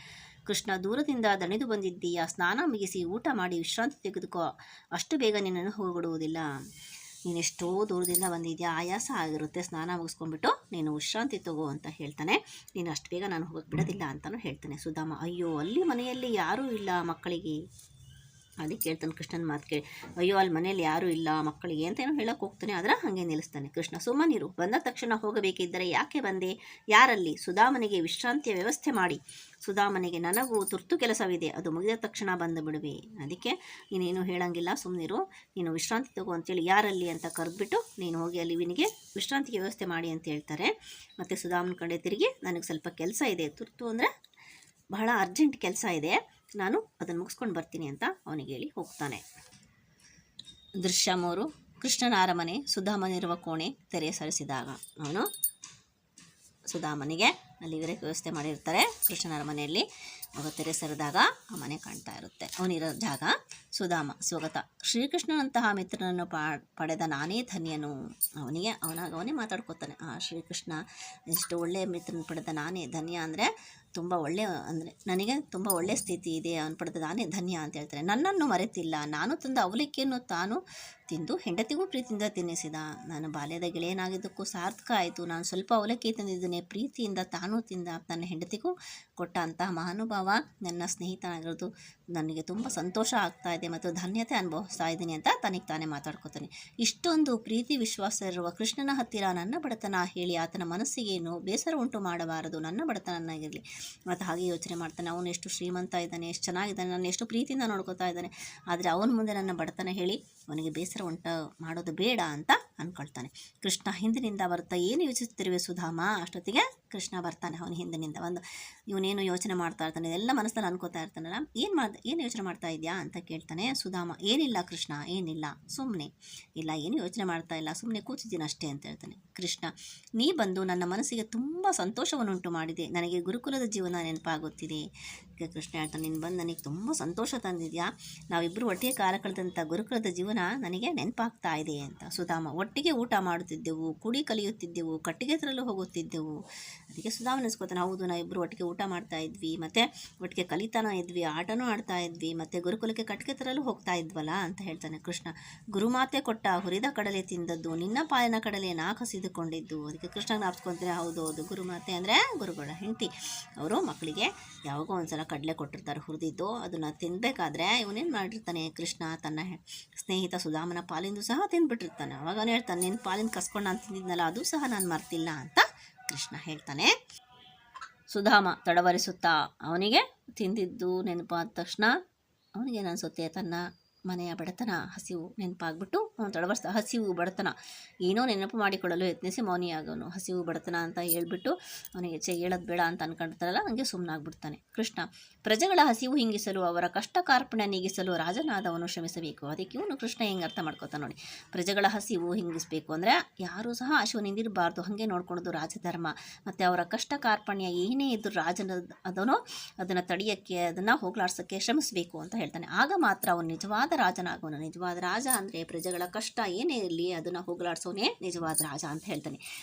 ಕೃಷ್ಣ ದೂರದಿಂದ ದಣಿದು ಬಂದಿದ್ದೀಯ, ಸ್ನಾನ ಮುಗಿಸಿ ಊಟ ಮಾಡಿ ವಿಶ್ರಾಂತಿ ತೆಗೆದುಕೋ, ಅಷ್ಟು ಬೇಗ ನಿನ್ನನ್ನು ಹೋಗ್ಬಿಡುವುದಿಲ್ಲ. ನೀನೆಷ್ಟೋ ದೂರದಿಂದ ಬಂದಿದ್ಯಾ, ಆಯಾಸ ಆಗಿರುತ್ತೆ, ಸ್ನಾನ ಮುಗಿಸ್ಕೊಂಡ್ಬಿಟ್ಟು ನೀನು ವಿಶ್ರಾಂತಿ ತಗೋ ಅಂತ ಹೇಳ್ತಾನೆ. ನೀನು ಅಷ್ಟು ಬೇಗ ನಾನು ಹೋಗಕ್ಕೆ ಬಿಡೋದಿಲ್ಲ ಅಂತಲೂ ಹೇಳ್ತಾನೆ. ಸುಧಾಮ ಅಯ್ಯೋ ಅಲ್ಲಿ ಮನೆಯಲ್ಲಿ ಯಾರೂ ಇಲ್ಲ ಮಕ್ಕಳಿಗೆ, ಅದಕ್ಕೆ ಹೇಳ್ತಾನೆ ಕೃಷ್ಣನ ಮಾತು ಕೇಳಿ, ಅಯ್ಯೋ ಅಲ್ಲಿ ಮನೇಲಿ ಯಾರೂ ಇಲ್ಲ ಮಕ್ಕಳಿಗೆ ಅಂತ ಏನೋ ಹೇಳೋಕೆ ಹೋಗ್ತಾನೆ, ಆದರೆ ಹಾಗೆ ನಿಲ್ಲಿಸ್ತಾನೆ. ಕೃಷ್ಣ ಸುಮ್ಮನಿರು, ಬಂದ ತಕ್ಷಣ ಹೋಗಬೇಕಿದ್ದರೆ ಯಾಕೆ ಬಂದೆ? ಯಾರಲ್ಲಿ? ಸುಧಾಮನಿಗೆ ವಿಶ್ರಾಂತಿಯ ವ್ಯವಸ್ಥೆ ಮಾಡಿ, ಸುಧಾಮನಿಗೆ ನನಗೂ ತುರ್ತು ಕೆಲಸವಿದೆ, ಅದು ಮುಗಿದ ತಕ್ಷಣ ಬಂದು ಬಿಡುವೆ, ಅದಕ್ಕೆ ನೀನೇನು ಹೇಳಂಗಿಲ್ಲ, ಸುಮ್ಮನಿರು, ನೀನು ವಿಶ್ರಾಂತಿ ತಗೋ ಅಂತೇಳಿ ಯಾರಲ್ಲಿ ಅಂತ ಕರೆದ್ಬಿಟ್ಟು ನೀನು ಹೋಗಿ ಅಲ್ಲಿ ಇವನಿಗೆ ವಿಶ್ರಾಂತಿಗೆ ವ್ಯವಸ್ಥೆ ಮಾಡಿ ಅಂತ ಹೇಳ್ತಾರೆ. ಮತ್ತು ಸುಧಾಮನ ಕಡೆ ತಿರುಗಿ, ನನಗೆ ಸ್ವಲ್ಪ ಕೆಲಸ ಇದೆ, ತುರ್ತು ಅಂದರೆ ಬಹಳ ಅರ್ಜೆಂಟ್ ಕೆಲಸ ಇದೆ, ನಾನು ಅದನ್ನು ಮುಗಿಸ್ಕೊಂಡು ಬರ್ತೀನಿ ಅಂತ ಅವನಿಗೆ ಹೇಳಿ ಹೋಗ್ತಾನೆ. ದೃಶ್ಯ 3. ಕೃಷ್ಣನ ಅರಮನೆ. ಸುಧಾಮನಿರುವ ಕೋಣೆ ತೆರೆ ಸರಿಸಿದಾಗ ಅವನು ಸುಧಾಮನಿಗೆ ಅಲ್ಲಿ ಇವರೇ ವ್ಯವಸ್ಥೆ ಮಾಡಿರ್ತಾರೆ ಕೃಷ್ಣನ ಅರಮನೆಯಲ್ಲಿ. ಆಗ ತೆರೆ ಸರಿದಾಗ ಆ ಮನೆ ಕಾಣ್ತಾ ಇರುತ್ತೆ, ಅವನಿರೋ ಜಾಗ. ಸುಧಾಮ ಸ್ವಗತ ಶ್ರೀಕೃಷ್ಣನಂತಹ ಮಿತ್ರನನ್ನು ಪಡೆದ ನಾನೇ ಧನ್ಯನು. ಅವನೇ ಮಾತಾಡ್ಕೋತಾನೆ, ಶ್ರೀಕೃಷ್ಣ ಎಷ್ಟು ಒಳ್ಳೆಯ ಮಿತ್ರನ ಪಡೆದ ನಾನೇ ಧನ್ಯ, ಅಂದರೆ ತುಂಬ ಒಳ್ಳೆಯ, ಅಂದರೆ ನನಗೆ ತುಂಬ ಒಳ್ಳೆಯ ಸ್ಥಿತಿ ಇದೆ, ಅವನು ಪಡೆದ ನಾನೇ ಧನ್ಯ ಅಂತ ಹೇಳ್ತಾರೆ. ನನ್ನನ್ನು ಮರೆತಿಲ್ಲ, ನಾನು ತಂದ ಅವಲಿಕೆಯನ್ನು ತಾನು ತಿಂದು ಹೆಂಡತಿಗೂ ಪ್ರೀತಿಯಿಂದ ತಿನ್ನಿಸಿದ. ನಾನು ಬಾಲ್ಯದ ಗೆಳೆಯನಾಗಿದ್ದಕ್ಕೂ ಸಾರ್ಥಕ ಆಯಿತು. ನಾನು ಸ್ವಲ್ಪ ಅವಲಕ್ಕಿ ತಂದಿದ್ದೇನೆ, ಪ್ರೀತಿಯಿಂದ ತಾನು ತಿಂದ, ನನ್ನ ಹೆಂಡತಿಗೂ ಕೊಟ್ಟ ಅಂತಹ ಮಹಾನುಭಾವ ನನ್ನ ಸ್ನೇಹಿತನಾಗಿರೋದು ನನಗೆ ತುಂಬ ಸಂತೋಷ ಆಗ್ತಾ ಇದೆ ಮತ್ತು ಧನ್ಯತೆ ಅನುಭವಿಸ್ತಾ ಇದ್ದೀನಿ ಅಂತ ತನಗೆ ತಾನೇ ಮಾತಾಡ್ಕೋತಾನೆ. ಇಷ್ಟೊಂದು ಪ್ರೀತಿ ವಿಶ್ವಾಸ ಇರುವ ಕೃಷ್ಣನ ಹತ್ತಿರ ನನ್ನ ಬಡತನ ಹೇಳಿ ಆತನ ಮನಸ್ಸಿಗೇನು ಬೇಸರ ಉಂಟು ಮಾಡಬಾರದು, ನನ್ನ ಬಡತನನ್ನಾಗಿರಲಿ ಮತ್ತು ಹಾಗೆ ಯೋಚನೆ ಮಾಡ್ತಾನೆ. ಅವನು ಎಷ್ಟು ಶ್ರೀಮಂತ ಇದ್ದಾನೆ, ಎಷ್ಟು ಚೆನ್ನಾಗಿದ್ದಾನೆ, ನಾನು ಎಷ್ಟು ಪ್ರೀತಿಯಿಂದ ನೋಡ್ಕೋತಾ ಇದ್ದಾನೆ, ಆದರೆ ಅವನ ಮುಂದೆ ನನ್ನ ಬಡತನ ಹೇಳಿ ಅವನಿಗೆ ಬೇಸರ ಉಂಟು ಮಾಡೋದು ಬೇಡ ಅಂತ ಅಂದ್ಕೊಳ್ತಾನೆ. ಕೃಷ್ಣ ಹಿಂದಿನಿಂದ ಬರ್ತಾ ಏನು ಯೋಚಿಸ್ತಿರುವೆ ಸುಧಾಮ? ಅಷ್ಟೊತ್ತಿಗೆ ಕೃಷ್ಣ ಬರ್ತಾನೆ ಅವನ ಹಿಂದಿನಿಂದ. ಇವನೇನು ಯೋಚನೆ ಮಾಡ್ತಾ ಇರ್ತಾನೆ, ಎಲ್ಲ ಮನಸ್ಸಲ್ಲಿ ಅನ್ಕೋತಾ ಇರ್ತಾನಲ್ಲ, ಏನು ಯೋಚನೆ ಮಾಡ್ತಾ ಇದೆಯಾ ಅಂತ ಕೇಳ್ತಾನೆ. ಸುಧಾಮ ಏನಿಲ್ಲ ಕೃಷ್ಣ, ಏನಿಲ್ಲ, ಸುಮ್ಮನೆ ಇಲ್ಲ, ಏನು ಯೋಚನೆ ಮಾಡ್ತಾ ಇಲ್ಲ, ಸುಮ್ಮನೆ ಕೂತಿದ್ದೀನಿ ಅಷ್ಟೇ ಅಂತ ಹೇಳ್ತಾನೆ. ಕೃಷ್ಣ ನೀ ಬಂದು ನನ್ನ ಮನಸ್ಸಿಗೆ ತುಂಬ ಸಂತೋಷವನ್ನುಂಟು ಮಾಡಿದೆ, ನನಗೆ ಗುರುಕುಲದ ಜೀವನ ನೆನಪಾಗುತ್ತಿದೆ. ಕೃಷ್ಣ ಹೇಳ್ತಾನೆ, ನೀನು ಬಂದು ನನಗೆ ತುಂಬ ಸಂತೋಷ ತಂದಿದ್ಯಾ, ನಾವಿಬ್ಬರು ಒಟ್ಟಿಗೆ ಕಾಲ ಕಳೆದಂಥ ಗುರುಕುಲದ ಜೀವನ ನನಗೆ ನೆನಪಾಗ್ತಾ ಇದೆ ಅಂತ. ಸುಧಾಮ ಒಟ್ಟಿಗೆ ಊಟ ಮಾಡುತ್ತಿದ್ದೆವು, ಕುಡಿ ಕಲಿಯುತ್ತಿದ್ದೆವು, ಕಟ್ಟಿಗೆ ತರಲು ಹೋಗುತ್ತಿದ್ದೆವು. ಅದಕ್ಕೆ ಸುಧಾಮ ನೆನೆಸ್ಕೋತಾನೆ, ಹೌದು ನಾವಿಬ್ಬರು ಒಟ್ಟಿಗೆ ಊಟ ಮಾಡ್ತಾ ಇದ್ವಿ, ಮತ್ತು ಒಟ್ಟಿಗೆ ಕಲಿತಾನೂ ಇದ್ವಿ, ಆಟನೂ ಆಡ್ತಾ ಇದ್ವಿ, ಮತ್ತು ಗುರುಕುಲಕ್ಕೆ ಕಟ್ಟಿಗೆ ತರಲು ಹೋಗ್ತಾ ಇದ್ವಲ್ಲ ಅಂತ ಹೇಳ್ತಾನೆ. ಕೃಷ್ಣ ಗುರುಮಾತೆ ಕೊಟ್ಟ ಹುರಿದ ಕಡಲೆ ತಿಂದದ್ದು, ನಿನ್ನ ಪಾಲಿನ ಕಡಲೆ ನಾ ಕಸಿದುಕೊಂಡಿದ್ದು. ಅದಕ್ಕೆ ಕೃಷ್ಣ ಜ್ಞಾಪಿಸ್ಕೊಂತಾರೆ, ಹೌದು ಗುರುಮಾತೆ ಅಂದರೆ ಗುರುಗಳ ಹೆಂಡತಿ, ಅವರು ಮಕ್ಕಳಿಗೆ ಯಾವಾಗೋ ಒಂದ್ಸಲ ಕಡಲೆ ಕೊಟ್ಟಿರ್ತಾರೆ ಹುರಿದಿದ್ದು, ಅದನ್ನು ತಿನ್ನಬೇಕಾದ್ರೆ ಇವನೇನು ಮಾಡಿರ್ತಾನೆ, ಕೃಷ್ಣ ತನ್ನ ಸ್ನೇಹಿತ ಸುಧಾಮನ ಪಾಲಿಂದು ಸಹ ತಿಂದ್ಬಿಟ್ಟಿರ್ತಾನೆ. ಅವಾಗ ಅವನು ಹೇಳ್ತಾನೆ, ನಿನ್ನ ಪಾಲಿಂದ ಕಸ್ಕೊಂಡು ನಾನು ತಿಂದಿದ್ನಲ್ಲ ಅದು ಸಹ ನಾನು ಮರ್ತಿಲ್ಲ ಅಂತ ಕೃಷ್ಣ ಹೇಳ್ತಾನೆ. ಸುಧಾಮ ತಡವರಿಸುತ್ತಾ ಅವನಿಗೆ ತಿಂದಿದ್ದು ನೆನಪಾದ ತಕ್ಷಣ ಅವನಿಗೇನು ಅನಿಸುತ್ತೆ, ತನ್ನ ಮನೆಯ ಬಡತನ, ಹಸಿವು ನೆನಪಾಗ್ಬಿಟ್ಟು ಅವನು ತಡವರ್ಸ್ತಾ ಹಸಿವು ಬಡತನ ಏನೋ ನೆನಪು ಮಾಡಿಕೊಳ್ಳಲು ಯತ್ನಿಸಿ ಮೌನಿಯಾಗವನು. ಹಸಿವು ಬಡತನ ಅಂತ ಹೇಳ್ಬಿಟ್ಟು ಅವನಿಗೆ ಹೇಳೋದು ಬೇಡ ಅಂತ ಅನ್ಕೊಂಡಿರ್ತಾರಲ್ಲ, ಹಂಗೆ ಸುಮ್ಮನಾಗ್ಬಿಡ್ತಾನೆ. ಕೃಷ್ಣ ಪ್ರಜೆಗಳ ಹಸಿವು ಹಿಂಗಿಸಲು, ಅವರ ಕಷ್ಟ ಕಾರ್ಪಣ್ಯ ನೀಗಿಸಲು ರಾಜನಾದವನು ಶ್ರಮಿಸಬೇಕು. ಅದಕ್ಕೆ ಇವನು ಕೃಷ್ಣ ಹೆಂಗೆ ಅರ್ಥ ಮಾಡ್ಕೋತಾನೆ ನೋಡಿ. ಪ್ರಜೆಗಳ ಹಸಿವು ಹಿಂಗಿಸಬೇಕು ಅಂದರೆ ಯಾರೂ ಸಹ ಹಸಿವು ನಿಂದಿರಬಾರ್ದು, ಹಾಗೆ ನೋಡ್ಕೊಳ್ಳೋದು ರಾಜಧರ್ಮ. ಮತ್ತು ಅವರ ಕಷ್ಟ ಕಾರ್ಪಣ್ಯ ಏನೇ ಇದ್ದರೂ ರಾಜನ ಅದನ್ನು ತಡೆಯೋಕ್ಕೆ, ಅದನ್ನು ಹೋಗ್ಲಾಡ್ಸೋಕ್ಕೆ ಶ್ರಮಿಸಬೇಕು ಅಂತ ಹೇಳ್ತಾನೆ. ಆಗ ಮಾತ್ರ ಅವನು ನಿಜವಾದ ರಾಜನಾಗುವನು. ನಿಜವಾದ ರಾಜ ಅಂದರೆ ಪ್ರಜೆಗಳ ಕಷ್ಟ ಏನೇ ಇರಲಿ ಅದನ್ನು ಹೋಗಲಾಡಿಸೋನೇ ನಿಜವಾದ ರಾಜ ಅಂತ ಹೇಳ್ತಾನೆ.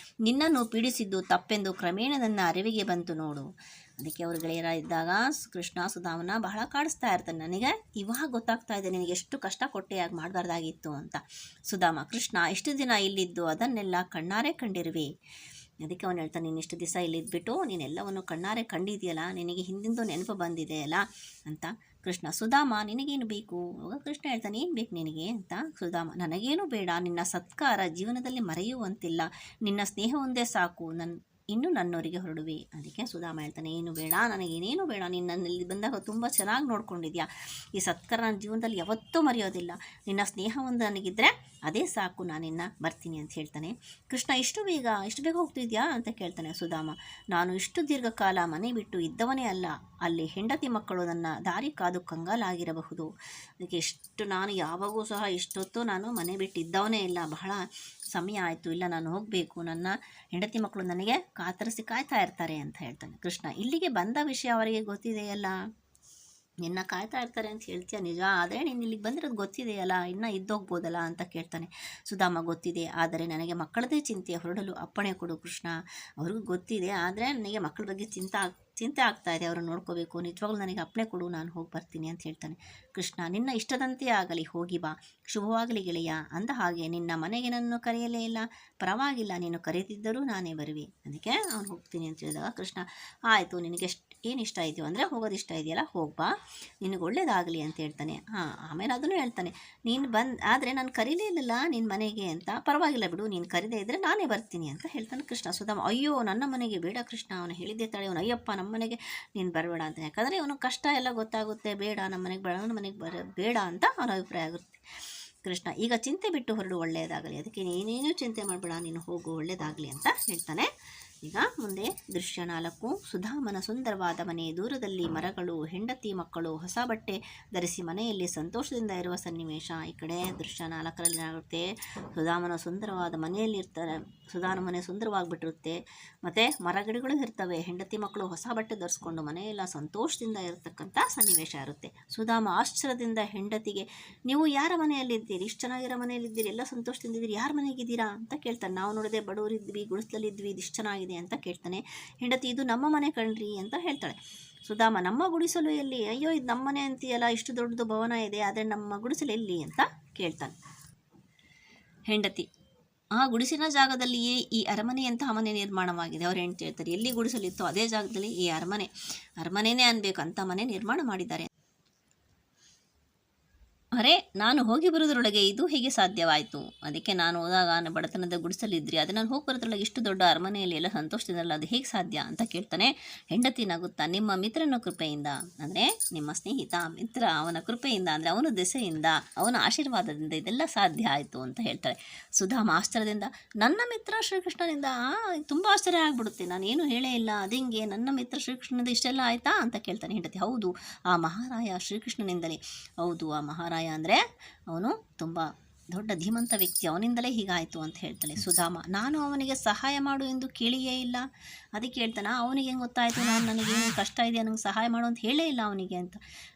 ನಿನ್ನನ್ನು ಪೀಡಿಸಿದ್ದು ತಪ್ಪೆಂದು ಕ್ರಮೇಣ ನನ್ನ ಅರಿವಿಗೆ ಬಂತು ನೋಡು. ಅದಕ್ಕೆ ಅವ್ರ ಗೆಳೆಯರ ಇದ್ದಾಗ ಕೃಷ್ಣ ಸುಧಾಮನ ಬಹಳ ಕಾಡಿಸ್ತಾ ಇರ್ತಾನೆ. ನನಗೆ ಇವಾಗ ಗೊತ್ತಾಗ್ತಾ ಇದೆ ನಿನಗೆ ಎಷ್ಟು ಕಷ್ಟ ಕೊಟ್ಟೆ, ಯಾಕೆ ಮಾಡಬಾರ್ದಾಗಿತ್ತು ಅಂತ. ಸುಧಾಮ ಕೃಷ್ಣ ಎಷ್ಟು ದಿನ ಇಲ್ಲಿದ್ದು ಅದನ್ನೆಲ್ಲ ಕಣ್ಣಾರೆ ಕಂಡಿರುವೆ. ಅದಕ್ಕೆ ಅವನು ಹೇಳ್ತಾನೆ, ನೀನು ಇಷ್ಟು ದಿವಸ ಇಲ್ಲಿದ್ಬಿಟ್ಟು ನೀನೆಲ್ಲವನ್ನು ಕಣ್ಣಾರೆ ಕಂಡಿದೆಯಲ್ಲ, ನಿನಗೆ ಹಿಂದಿಂದು ನೆನಪು ಬಂದಿದೆಯಲ್ಲ ಅಂತ. ಕೃಷ್ಣ ಸುಧಾಮ ನಿನಗೇನು ಬೇಕು? ಅವಾಗ ಕೃಷ್ಣ ಹೇಳ್ತಾನೆ, ಏನು ಬೇಕು ನಿನಗೆ ಅಂತ. ಸುಧಾಮ ನನಗೇನು ಬೇಡ, ನಿನ್ನ ಸತ್ಕಾರ ಜೀವನದಲ್ಲಿ ಮರೆಯುವಂತಿಲ್ಲ, ನಿನ್ನ ಸ್ನೇಹ ಒಂದೇ ಸಾಕು, ಇನ್ನು ನನ್ನವರಿಗೆ ಹೊರಡುವೆ. ಅದಕ್ಕೆ ಸುಧಾಮ ಹೇಳ್ತಾನೆ, ಏನು ಬೇಡ, ನನಗೇನೇನು ಬೇಡ, ನೀನು ನನ್ನಲ್ಲಿ ಬಂದಾಗ ತುಂಬ ಚೆನ್ನಾಗಿ ನೋಡ್ಕೊಂಡಿದ್ಯಾ, ಈ ಸತ್ಕಾರ ನನ್ನ ಜೀವನದಲ್ಲಿ ಯಾವತ್ತೂ ಮರೆಯೋದಿಲ್ಲ, ನಿನ್ನ ಸ್ನೇಹ ಒಂದು ನನಗಿದ್ದರೆ ಅದೇ ಸಾಕು, ನಾನಿನ್ನು ಬರ್ತೀನಿ ಅಂತ ಹೇಳ್ತಾನೆ. ಕೃಷ್ಣ ಇಷ್ಟು ಬೇಗ ಹೋಗ್ತಿದ್ಯಾ ಅಂತ ಕೇಳ್ತಾನೆ ಸುಧಾಮ. ನಾನು ಇಷ್ಟು ದೀರ್ಘಕಾಲ ಮನೆ ಬಿಟ್ಟು ಇದ್ದವನೇ ಅಲ್ಲ, ಅಲ್ಲಿ ಹೆಂಡತಿ ಮಕ್ಕಳು ನನ್ನ ದಾರಿ ಕಾದು ಕಂಗಾಲಾಗಿರಬಹುದು. ಅದಕ್ಕೆ ನಾನು ಯಾವಾಗೂ ಸಹ ಇಷ್ಟೊತ್ತು ನಾನು ಮನೆ ಬಿಟ್ಟು ಇದ್ದವನೇ ಇಲ್ಲ, ಬಹಳ ಸಮಯ ಆಯಿತು, ಇಲ್ಲ ನಾನು ಹೋಗಬೇಕು, ನನ್ನ ಹೆಂಡತಿ ಮಕ್ಕಳು ನನಗೆ ಕಾತರಿಸಿ ಕಾಯ್ತಾ ಇರ್ತಾರೆ ಅಂತ ಹೇಳ್ತಾನೆ ಕೃಷ್ಣ. ಇಲ್ಲಿಗೆ ಬಂದ ವಿಷಯ ಅವರಿಗೆ ಗೊತ್ತಿದೆಯಲ್ಲ, ನಿನ್ನ ಕಾಯ್ತಾ ಇರ್ತಾರೆ ಅಂತ ಹೇಳ್ತೀಯ ನಿಜ, ಆದರೆ ನೀನು ಇಲ್ಲಿಗೆ ಬಂದಿರೋದು ಗೊತ್ತಿದೆಯಲ್ಲ, ಇನ್ನೂ ಇದ್ದೋಗ್ಬೋದಲ್ಲ ಅಂತ ಕೇಳ್ತಾನೆ ಸುಧಾಮ. ಗೊತ್ತಿದೆ, ಆದರೆ ನನಗೆ ಮಕ್ಕಳದೇ ಚಿಂತೆ, ಹೊರಡಲು ಅಪ್ಪಣೆ ಕೊಡು ಕೃಷ್ಣ. ಅವ್ರಿಗೂ ಗೊತ್ತಿದೆ, ಆದರೆ ನನಗೆ ಮಕ್ಕಳ ಬಗ್ಗೆ ಚಿಂತೆ ಆಗ್ತಾ ಇದೆ, ಅವ್ರನ್ನ ನೋಡ್ಕೋಬೇಕು, ನಿಜವಾಗ್ಲೂ ನನಗೆ ಅಪ್ಪಣೆ ಕೊಡು, ನಾನು ಹೋಗಿ ಬರ್ತೀನಿ ಅಂತ ಹೇಳ್ತಾನೆ ಕೃಷ್ಣ. ನಿನ್ನ ಇಷ್ಟದಂತೆ ಆಗಲಿ, ಹೋಗಿ ಬಾ, ಶುಭವಾಗಲಿ ಗೆಳೆಯ. ಅಂದ ಹಾಗೆ ನಿನ್ನ ಮನೆಗೆ ನನ್ನ ಕರೆಯಲೇ ಇಲ್ಲ, ಪರವಾಗಿಲ್ಲ, ನೀನು ಕರೆದಿದ್ದರೂ ನಾನೇ ಬರುವೆ. ಅದಕ್ಕೆ ಅವ್ನು ಹೋಗ್ತೀನಿ ಅಂತ ಹೇಳಿದಾಗ ಕೃಷ್ಣ, ಆಯಿತು, ನಿನಗೆ ಏನು ಇಷ್ಟ ಇದೆಯೋ ಅಂದರೆ ಹೋಗೋದು ಇಷ್ಟ ಇದೆಯಲ್ಲ, ಹೋಗ್ಬಾ, ನಿನಗೆ ಒಳ್ಳೇದಾಗಲಿ ಅಂತ ಹೇಳ್ತಾನೆ. ಆಮೇಲೆ ಅದನ್ನು ಹೇಳ್ತಾನೆ, ನೀನು ಆದರೆ ನಾನು ಕರೀಲೇ ಇಲ್ಲಲ್ಲ ನಿನ್ನ ಮನೆಗೆ ಅಂತ, ಪರವಾಗಿಲ್ಲ ಬಿಡು, ನೀನು ಕರೀದೇ ಇದ್ದರೆ ನಾನೇ ಬರ್ತೀನಿ ಅಂತ ಹೇಳ್ತಾನೆ ಕೃಷ್ಣ. ಸುಧಾಮ, ಅಯ್ಯೋ ನನ್ನ ಮನೆಗೆ ಬೇಡ ಕೃಷ್ಣ, ಅವನು ಹೇಳಿದ್ದೆ ತಾಳೆ, ಅವನು ಅಯ್ಯಪ್ಪ ನಮ್ಮ ಮನೆಗೆ ನೀನು ಬರಬೇಡ ಅಂತ, ಯಾಕಂದರೆ ಅವನು ಕಷ್ಟ ಎಲ್ಲ ಗೊತ್ತಾಗುತ್ತೆ, ಬೇಡ ನಮ್ಮ ಮನೆಗೆ ಬೇಡ ಅಂತ ಅವನ ಅಭಿಪ್ರಾಯ ಆಗುತ್ತೆ. ಕೃಷ್ಣ, ಈಗ ಚಿಂತೆ ಬಿಟ್ಟು ಹೊರಡು, ಒಳ್ಳೆಯದಾಗಲಿ, ಅದಕ್ಕೆ ನೀನೇನು ಚಿಂತೆ ಮಾಡಬೇಡ, ನೀನು ಹೋಗು, ಒಳ್ಳೆಯದಾಗಲಿ ಅಂತ ಹೇಳ್ತಾನೆ. ಈಗ ಮುಂದೆ ದೃಶ್ಯ 4. ಸುಧಾಮನ ಸುಂದರವಾದ ಮನೆ, ದೂರದಲ್ಲಿ ಮರಗಳು, ಹೆಂಡತಿ ಮಕ್ಕಳು ಹೊಸ ಬಟ್ಟೆ ಧರಿಸಿ ಮನೆಯಲ್ಲಿ ಸಂತೋಷದಿಂದ ಇರುವ ಸನ್ನಿವೇಶ. ಈ ಕಡೆ ದೃಶ್ಯ 4ರಲ್ಲಿ ಏನಾಗುತ್ತೆ, ಸುಧಾಮನ ಸುಂದರವಾದ ಮನೆಯಲ್ಲಿ ಇರ್ತಾರೆ, ಸುಧಾಮನ ಮನೆ ಸುಂದರವಾಗಿಬಿಟ್ಟಿರುತ್ತೆ, ಮತ್ತು ಮರಗಿಡಗಳು ಇರ್ತವೆ, ಹೆಂಡತಿ ಮಕ್ಕಳು ಹೊಸ ಬಟ್ಟೆ ಧರಿಸ್ಕೊಂಡು ಮನೆಯೆಲ್ಲ ಸಂತೋಷದಿಂದ ಇರತಕ್ಕಂಥ ಸನ್ನಿವೇಶ ಇರುತ್ತೆ. ಸುಧಾಮ ಆಶ್ಚರ್ಯದಿಂದ ಹೆಂಡತಿಗೆ, ನೀವು ಯಾರ ಮನೆಯಲ್ಲಿದ್ದೀರಿ, ಇಷ್ಟು ಚೆನ್ನಾಗಿರೋ ಮನೆಯಲ್ಲಿದ್ದೀರಿ, ಎಲ್ಲ ಸಂತೋಷದಿಂದಿದ್ದೀರಿ, ಯಾರ ಮನೆಗಿದ್ದೀರಾ ಅಂತ ಕೇಳ್ತಾನೆ. ನಾವು ನೋಡಿದೆ ಬಡವರಿದ್ವಿ, ಗುಡಿಸಲಲ್ಲಿದ್ವಿ, ಇದಿಷ್ಟು ಚೆನ್ನಾಗಿದೆ ಅಂತ ಕೇಳ್ತಾನೆ. ಹೆಂಡತಿ, ಇದು ನಮ್ಮ ಮನೆ ಕಣ್ರಿ ಅಂತ ಹೇಳ್ತಾಳೆ. ಸುಧಾಮ, ನಮ್ಮ ಗುಡಿಸಲು ಎಲ್ಲಿ, ಅಯ್ಯೋ ಇದು ನಮ್ಮ ಮನೆ ಅಂತೀಯಲ್ಲ, ಇಷ್ಟು ದೊಡ್ಡದು ಭವನ ಇದೆ, ಆದರೆ ನಮ್ಮ ಗುಡಿಸಲು ಎಲ್ಲಿ ಅಂತ ಕೇಳ್ತಾನೆ. ಹೆಂಡತಿ, ಆ ಗುಡಿಸಿನ ಜಾಗದಲ್ಲಿಯೇ ಈ ಅರಮನೆಯಂತಹ ಮನೆ ನಿರ್ಮಾಣವಾಗಿದೆ. ಅವ್ರು ಹೆಂಡತಿ ಹೇಳ್ತಾರೆ, ಎಲ್ಲಿ ಗುಡಿಸಲಿತ್ತು ಅದೇ ಜಾಗದಲ್ಲಿ ಈ ಅರಮನೆನೇ ಅನ್ಬೇಕು ಅಂತ ಮನೆ ನಿರ್ಮಾಣ ಮಾಡಿದ್ದಾರೆ. ಅರೆ, ನಾನು ಹೋಗಿ ಬರೋದ್ರೊಳಗೆ ಇದು ಹೇಗೆ ಸಾಧ್ಯವಾಯಿತು, ಅದಕ್ಕೆ ನಾನು ಹೋದಾಗ ಬಡತನದ ಗುಡಿಸಲಿದ್ರಿ, ಅದು ನಾನು ಹೋಗಿ ಬರೋದ್ರೊಳಗೆ ಇಷ್ಟು ದೊಡ್ಡ ಅರಮನೆಯಲ್ಲಿ ಎಲ್ಲ ಸಂತೋಷದಿಂದಲ್ಲ, ಅದು ಹೇಗೆ ಸಾಧ್ಯ ಅಂತ ಕೇಳ್ತಾನೆ. ಹೆಂಡತಿ ನಗುತ್ತಾ, ನಿಮ್ಮ ಮಿತ್ರನ ಕೃಪೆಯಿಂದ, ಅಂದರೆ ನಿಮ್ಮ ಸ್ನೇಹಿತ ಮಿತ್ರ, ಅವನ ಕೃಪೆಯಿಂದ, ಅಂದರೆ ಅವನ ದೆಸೆಯಿಂದ, ಅವನ ಆಶೀರ್ವಾದದಿಂದ ಇದೆಲ್ಲ ಸಾಧ್ಯ ಆಯಿತು ಅಂತ ಹೇಳ್ತಾಳೆ. ಸುಧಾಮ ಆಶ್ಚರ್ಯದಿಂದ, ನನ್ನ ಮಿತ್ರ ಶ್ರೀಕೃಷ್ಣನಿಂದ, ತುಂಬ ಆಶ್ಚರ್ಯ ಆಗಿಬಿಡುತ್ತೆ, ನಾನೇನು ಹೇಳೇ ಇಲ್ಲ, ಅದಿಂಗೆ ನನ್ನ ಮಿತ್ರ ಶ್ರೀಕೃಷ್ಣನಿಂದ ಇಷ್ಟೆಲ್ಲ ಆಯಿತಾ ಅಂತ ಕೇಳ್ತಾನೆ. ಹೆಂಡತಿ, ಹೌದು, ಆ ಮಹಾರಾಯ ಶ್ರೀಕೃಷ್ಣನಿಂದಲೇ. ಹೌದು, ಆ ಮಹಾರಾಯ ಅಂದರೆ ಅವನು ತುಂಬ ದೊಡ್ಡ ಧೀಮಂತ ವ್ಯಕ್ತಿ, ಅವನಿಂದಲೇ ಹೀಗಾಯಿತು ಅಂತ ಹೇಳ್ತಾಳೆ. ಸುಧಾಮ, ನಾನು ಅವನಿಗೆ ಸಹಾಯ ಮಾಡು ಎಂದು ಕೇಳಿಯೇ ಇಲ್ಲ. ಅದಕ್ಕೆ ಹೇಳ್ತಾನೆ, ಅವನಿಗೆ ಹೆಂಗೆ ಗೊತ್ತಾಯಿತು ನನಗೇನು ಕಷ್ಟ ಇದೆ, ನನಗೆ ಸಹಾಯ ಮಾಡು ಅಂತ ಹೇಳೇ ಇಲ್ಲ ಅವನಿಗೆ ಅಂತ.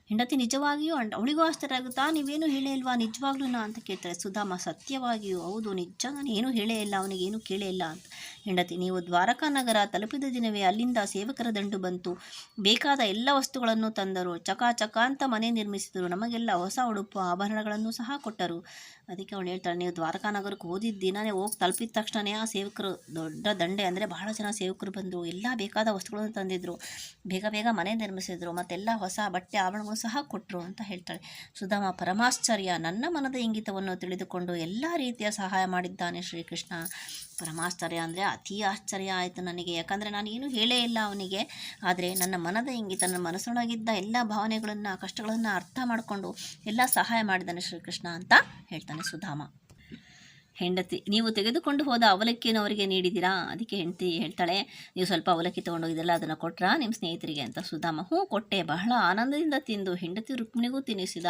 ಹೆಂಡತಿ, ನಿಜವಾಗಿಯೂ ಅವಳಿಗೂ ಆಶ್ಚರ್ಯ ಆಗುತ್ತಾ, ನೀವೇನು ಹೇಳೇ ಇಲ್ವಾ ನಿಜವಾಗ್ಲೂ ಅಂತ ಕೇಳ್ತಾಳೆ. ಸುಧಾಮ, ಸತ್ಯವಾಗಿಯೂ ಹೌದು, ನಿಜ, ನಾನು ಏನೂ ಹೇಳೇ ಇಲ್ಲ, ಅವನಿಗೇನು ಕೇಳೇ ಇಲ್ಲ ಅಂತ. ಹೆಂಡತಿ, ನೀವು ದ್ವಾರಕಾ ನಗರ ತಲುಪಿದ ದಿನವೇ ಅಲ್ಲಿಂದ ಸೇವಕರ ದಂಡು ಬಂತು, ಬೇಕಾದ ಎಲ್ಲ ವಸ್ತುಗಳನ್ನು ತಂದರು, ಚಕ ಅಂತ ಮನೆ ನಿರ್ಮಿಸಿದರು, ನಮಗೆಲ್ಲ ಹೊಸ ಉಡುಪು ಆಭರಣಗಳನ್ನು ಸಹ ಕೊಟ್ಟರು. ಅದಕ್ಕೆ ಅವಳು ಹೇಳ್ತಾಳೆ, ನೀವು ದ್ವಾರಕಾ ನಗರಕ್ಕೆ ಹೋದಿದ್ದ ದಿನವೇ ಹೋಗಿ ತಲುಪಿದ ತಕ್ಷಣವೇ ಆ ಸೇವಕರು ದೊಡ್ಡ ದಂಡೆ, ಅಂದರೆ ಬಹಳ ಜನ ಸೇವಕರು ಬಂದರು, ಎಲ್ಲ ಬೇಕಾದ ವಸ್ತುಗಳನ್ನು ತಂದಿದ್ದರು, ಬೇಗ ಮನೆ ನಿರ್ಮಿಸಿದರು, ಮತ್ತೆಲ್ಲ ಹೊಸ ಬಟ್ಟೆ ಆಭರಣಗಳು ಸಹ ಕೊಟ್ಟರು ಅಂತ ಹೇಳ್ತಾಳೆ. ಸುಧಾಮ, ಪರಮಾಶ್ಚರ್ಯ, ನನ್ನ ಮನದ ಇಂಗಿತವನ್ನು ತಿಳಿದುಕೊಂಡು ಎಲ್ಲ ರೀತಿಯ ಸಹಾಯ ಮಾಡಿದ್ದಾನೆ ಶ್ರೀಕೃಷ್ಣ. ಪರಮಾಶ್ಚರ್ಯ ಅಂದರೆ ಅತಿ ಆಶ್ಚರ್ಯ ಆಯಿತು ನನಗೆ, ಯಾಕಂದರೆ ನಾನು ಏನೂ ಹೇಳೇ ಇಲ್ಲ ಅವನಿಗೆ, ಆದರೆ ನನ್ನ ಮನದ ಇಂಗಿತ, ನನ್ನ ಮನಸ್ಸೊಳಗಿದ್ದ ಎಲ್ಲ ಭಾವನೆಗಳನ್ನು, ಕಷ್ಟಗಳನ್ನು ಅರ್ಥ ಮಾಡಿಕೊಂಡು ಎಲ್ಲ ಸಹಾಯ ಮಾಡಿದ್ದಾನೆ ಶ್ರೀಕೃಷ್ಣ ಅಂತ ಹೇಳ್ತಾನೆ ಸುಧಾಮ. ಹೆಂಡತಿ, ನೀವು ತೆಗೆದುಕೊಂಡು ಹೋದ ಅವಲಕ್ಕಿಯನ್ನು ಅವರಿಗೆ ನೀಡಿದ್ದೀರಾ? ಅದಕ್ಕೆ ಹೆಂಡತಿ ಹೇಳ್ತಾಳೆ, ನೀವು ಸ್ವಲ್ಪ ಅವಲಕ್ಕಿ ತೊಗೊಂಡೋಗಿದ್ದಲ್ಲ, ಅದನ್ನು ಕೊಟ್ರಾ ನಿಮ್ಮ ಸ್ನೇಹಿತರಿಗೆ ಅಂತ. ಸುಧಾಮ, ಹ್ಞೂ ಕೊಟ್ಟೆ, ಬಹಳ ಆನಂದದಿಂದ ತಿಂದು ಹೆಂಡತಿ ರುಕ್ಮಿಣಿಗೂ ತಿನ್ನಿಸಿದ.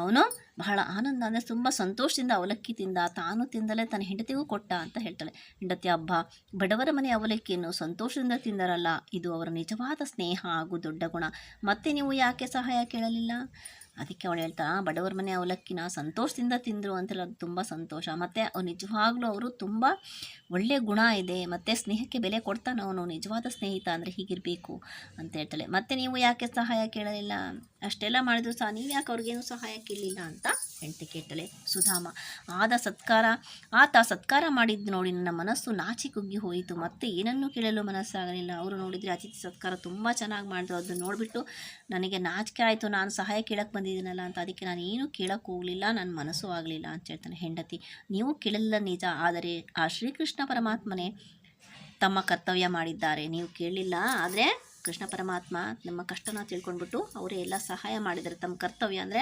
ಅವನು ಬಹಳ ಆನಂದ, ಅಂದರೆ ತುಂಬ ಸಂತೋಷದಿಂದ ಅವಲಕ್ಕಿ ತಿಂದ, ತಾನು ತಿಂದಲೇ ತನ್ನ ಹೆಂಡತಿಗೂ ಕೊಟ್ಟ ಅಂತ ಹೇಳ್ತಾಳೆ. ಹೆಂಡತಿ, ಹಬ್ಬ, ಬಡವರ ಮನೆ ಅವಲಕ್ಕಿಯನ್ನು ಸಂತೋಷದಿಂದ ತಿಂದರಲ್ಲ, ಇದು ಅವರ ನಿಜವಾದ ಸ್ನೇಹ ಹಾಗೂ ದೊಡ್ಡ ಗುಣ, ಮತ್ತೆ ನೀವು ಯಾಕೆ ಸಹಾಯ ಕೇಳಲಿಲ್ಲ? ಅದಕ್ಕೆ ಅವಳು ಹೇಳ್ತಾ, ಬಡವರ ಮನೆ ಅವಲಕ್ಕಿನ ಸಂತೋಷದಿಂದ ತಿಂದರು ಅಂತೆಲ್ಲ, ತುಂಬ ಸಂತೋಷ, ಮತ್ತು ಅವ್ರು ನಿಜವಾಗ್ಲೂ ಅವರು ತುಂಬ ಒಳ್ಳೆಯ ಗುಣ ಇದೆ, ಮತ್ತು ಸ್ನೇಹಕ್ಕೆ ಬೆಲೆ ಕೊಡ್ತಾನೆ ಅವನು, ನಿಜವಾದ ಸ್ನೇಹಿತ ಅಂದರೆ ಹೀಗಿರಬೇಕು ಅಂತ ಹೇಳ್ತಾಳೆ. ಮತ್ತು ನೀವು ಯಾಕೆ ಸಹಾಯ ಕೇಳಲಿಲ್ಲ, ಅಷ್ಟೆಲ್ಲ ಮಾಡಿದ್ರು ಸಹ ನೀವು ಯಾಕೆ ಅವ್ರಿಗೇನು ಸಹಾಯ ಕೇಳಲಿಲ್ಲ ಅಂತ ಹೆಂಡತಿ ಕೇಳ್ತಾಳೆ. ಸುಧಾಮ, ಆತ ಸತ್ಕಾರ ಮಾಡಿದ್ದು ನೋಡಿ ನನ್ನ ಮನಸ್ಸು ನಾಚಿ ಕುಗ್ಗಿ ಹೋಯಿತು, ಮತ್ತೆ ಏನನ್ನೂ ಕೇಳಲು ಮನಸ್ಸಾಗಲಿಲ್ಲ. ಅವರು ನೋಡಿದರೆ ಅತಿಥಿ ಸತ್ಕಾರ ತುಂಬ ಚೆನ್ನಾಗಿ ಮಾಡಿದ್ರು, ಅದನ್ನು ನೋಡಿಬಿಟ್ಟು ನನಗೆ ನಾಚಿಕೆ ಆಯಿತು, ನಾನು ಸಹಾಯ ಕೇಳಕ್ಕೆ ಬಂದಿದ್ದೀನಲ್ಲ ಅಂತ, ಅದಕ್ಕೆ ನಾನು ಏನೂ ಕೇಳಕ್ಕೆ ಹೋಗಲಿಲ್ಲ, ನನ್ನ ಮನಸ್ಸು ಆಗಲಿಲ್ಲ ಅಂತ ಹೇಳ್ತಾನೆ. ಹೆಂಡತಿ, ನೀವು ಕೇಳಲಿಲ್ಲ ನಿಜ, ಆದರೆ ಆ ಶ್ರೀಕೃಷ್ಣ ಪರಮಾತ್ಮನೇ ತಮ್ಮ ಕರ್ತವ್ಯ ಮಾಡಿದ್ದಾರೆ. ನೀವು ಕೇಳಲಿಲ್ಲ, ಆದರೆ ಕೃಷ್ಣ ಪರಮಾತ್ಮ ನಮ್ಮ ಕಷ್ಟನ ತಿಳ್ಕೊಂಡ್ಬಿಟ್ಟು ಅವರೇ ಎಲ್ಲ ಸಹಾಯ ಮಾಡಿದ್ದಾರೆ. ತಮ್ಮ ಕರ್ತವ್ಯ ಅಂದರೆ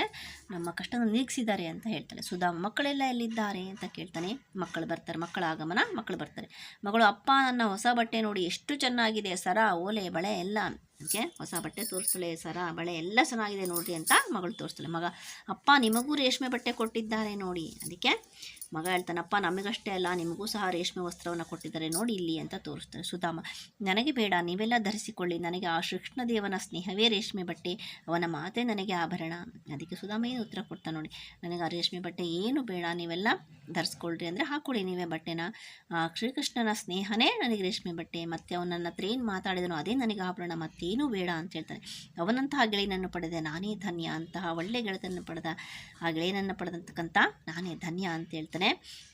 ನಮ್ಮ ಕಷ್ಟನ ನೀಗಿಸಿದ್ದಾರೆ ಅಂತ ಹೇಳ್ತಾನೆ. ಸುಧಾಮ ಮಕ್ಕಳೆಲ್ಲ ಎಲ್ಲಿದ್ದಾರೆ ಅಂತ ಕೇಳ್ತಾನೆ. ಮಕ್ಕಳು ಬರ್ತಾರೆ, ಮಕ್ಕಳ ಆಗಮನ, ಮಕ್ಕಳು ಬರ್ತಾರೆ. ಮಗಳು, ಅಪ್ಪ ನನ್ನ ಹೊಸ ಬಟ್ಟೆ ನೋಡಿ ಎಷ್ಟು ಚೆನ್ನಾಗಿದೆ, ಸರ ಓಲೆ ಬಳೆ ಎಲ್ಲ, ಅದಕ್ಕೆ ಹೊಸ ಬಟ್ಟೆ ತೋರಿಸ್ತಾಳೆ, ಸರ ಬಳೆ ಎಲ್ಲ ಚೆನ್ನಾಗಿದೆ ನೋಡ್ರಿ ಅಂತ ಮಗಳು ತೋರಿಸ್ತಾಳೆ. ಮಗ, ಅಪ್ಪ ನಿಮಗೂ ರೇಷ್ಮೆ ಬಟ್ಟೆ ಕೊಟ್ಟಿದ್ದಾರೆ ನೋಡಿ. ಅದಕ್ಕೆ ಮಗ ಹೇಳ್ತಾನಪ್ಪ, ನಮಗಷ್ಟೇ ಅಲ್ಲ ನಿಮಗೂ ಸಹ ರೇಷ್ಮೆ ವಸ್ತ್ರವನ್ನು ಕೊಟ್ಟಿದ್ದಾರೆ ನೋಡಿ ಇಲ್ಲಿ ಅಂತ ತೋರಿಸ್ತಾರೆ. ಸುಧಾಮ, ನನಗೆ ಬೇಡ, ನೀವೆಲ್ಲ ಧರಿಸಿಕೊಳ್ಳಿ, ನನಗೆ ಆ ಕೃಷ್ಣದೇವನ ಸ್ನೇಹವೇ ರೇಷ್ಮೆ ಬಟ್ಟೆ, ಅವನ ಮಾತೇ ನನಗೆ ಆಭರಣ. ಅದಕ್ಕೆ ಸುಧಾಮ ಏನು ಉತ್ತರ ಕೊಡ್ತಾನೆ ನೋಡಿ, ನನಗೆ ಆ ರೇಷ್ಮೆ ಬಟ್ಟೆ ಏನು ಬೇಡ, ನೀವೆಲ್ಲ ಧರಿಸ್ಕೊಳ್ರಿ ಅಂದರೆ ಹಾಕೊಳ್ಳಿ ನೀವೇ ಬಟ್ಟೆನ. ಶ್ರೀಕೃಷ್ಣನ ಸ್ನೇಹನೇ ನನಗೆ ರೇಷ್ಮೆ ಬಟ್ಟೆ, ಮತ್ತು ಅವನು ನನ್ನ ಹತ್ರ ಏನು ಮಾತಾಡಿದನೋ ಅದೇ ನನಗೆ ಆಭರಣ, ಮತ್ತೇನೂ ಬೇಡ ಅಂತ ಹೇಳ್ತಾನೆ. ಅವನಂತಹ ಗೆಳೆಯನನ್ನು ಪಡೆದೆ ನಾನೇ ಧನ್ಯ, ಅಂತಹ ಒಳ್ಳೆ ಗೆಳೆತನನ್ನು ಪಡೆದ ಆ ಗೆಳೆಯನನ್ನು ಪಡೆದಂತಕ್ಕಂಥ ನಾನೇ ಧನ್ಯ ಅಂತ ಹೇಳ್ತಾನೆ.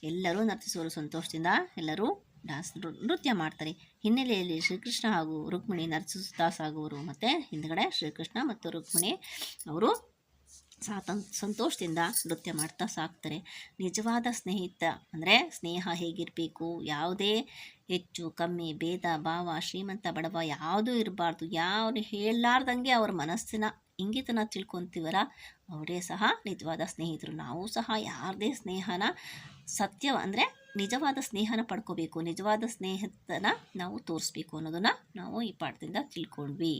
ಎಲ್ಲರೂ ನರ್ತಿಸುವರು ಸಂತೋಷದಿಂದ, ಎಲ್ಲರೂ ನೃತ್ಯ ಮಾಡ್ತಾರೆ. ಹಿನ್ನೆಲೆಯಲ್ಲಿ ಶ್ರೀಕೃಷ್ಣ ಹಾಗೂ ರುಕ್ಮಿಣಿ ನರ್ತಿಸುತ್ತಾ ಸಾಗುವರು, ಮತ್ತು ಹಿಂದ್ಗಡೆ ಶ್ರೀಕೃಷ್ಣ ಮತ್ತು ರುಕ್ಮಿಣಿ ಅವರು ಸಂತೋಷದಿಂದ ನೃತ್ಯ ಮಾಡ್ತಾ ಸಾಕ್ತಾರೆ. ನಿಜವಾದ ಸ್ನೇಹಿತ ಅಂದರೆ ಸ್ನೇಹ ಹೇಗಿರಬೇಕು, ಯಾವುದೇ ಹೆಚ್ಚು ಕಮ್ಮಿ ಭೇದ ಭಾವ ಶ್ರೀಮಂತ ಬಡವ ಯಾವುದೂ ಇರಬಾರ್ದು. ಯಾರು ಹೇಳಲಾರ್ದಂಗೆ ಅವ್ರ ಮನಸ್ಸಿನ ಇಂಗಿತನ ತಿಳ್ಕೊತೀವಲ್ಲ ಅವರೇ ಸಹ ನಿಜವಾದ ಸ್ನೇಹಿತರು. ನಾವು ಸಹ ಯಾರದೇ ಸ್ನೇಹನ ಸತ್ಯ ಅಂದರೆ ನಿಜವಾದ ಸ್ನೇಹನ ಪಡ್ಕೋಬೇಕು, ನಿಜವಾದ ಸ್ನೇಹಿತನ ನಾವು ತೋರಿಸ್ಬೇಕು ಅನ್ನೋದನ್ನು ನಾವು ಈ ಪಾಠದಿಂದ ತಿಳ್ಕೊಂಡ್ವಿ.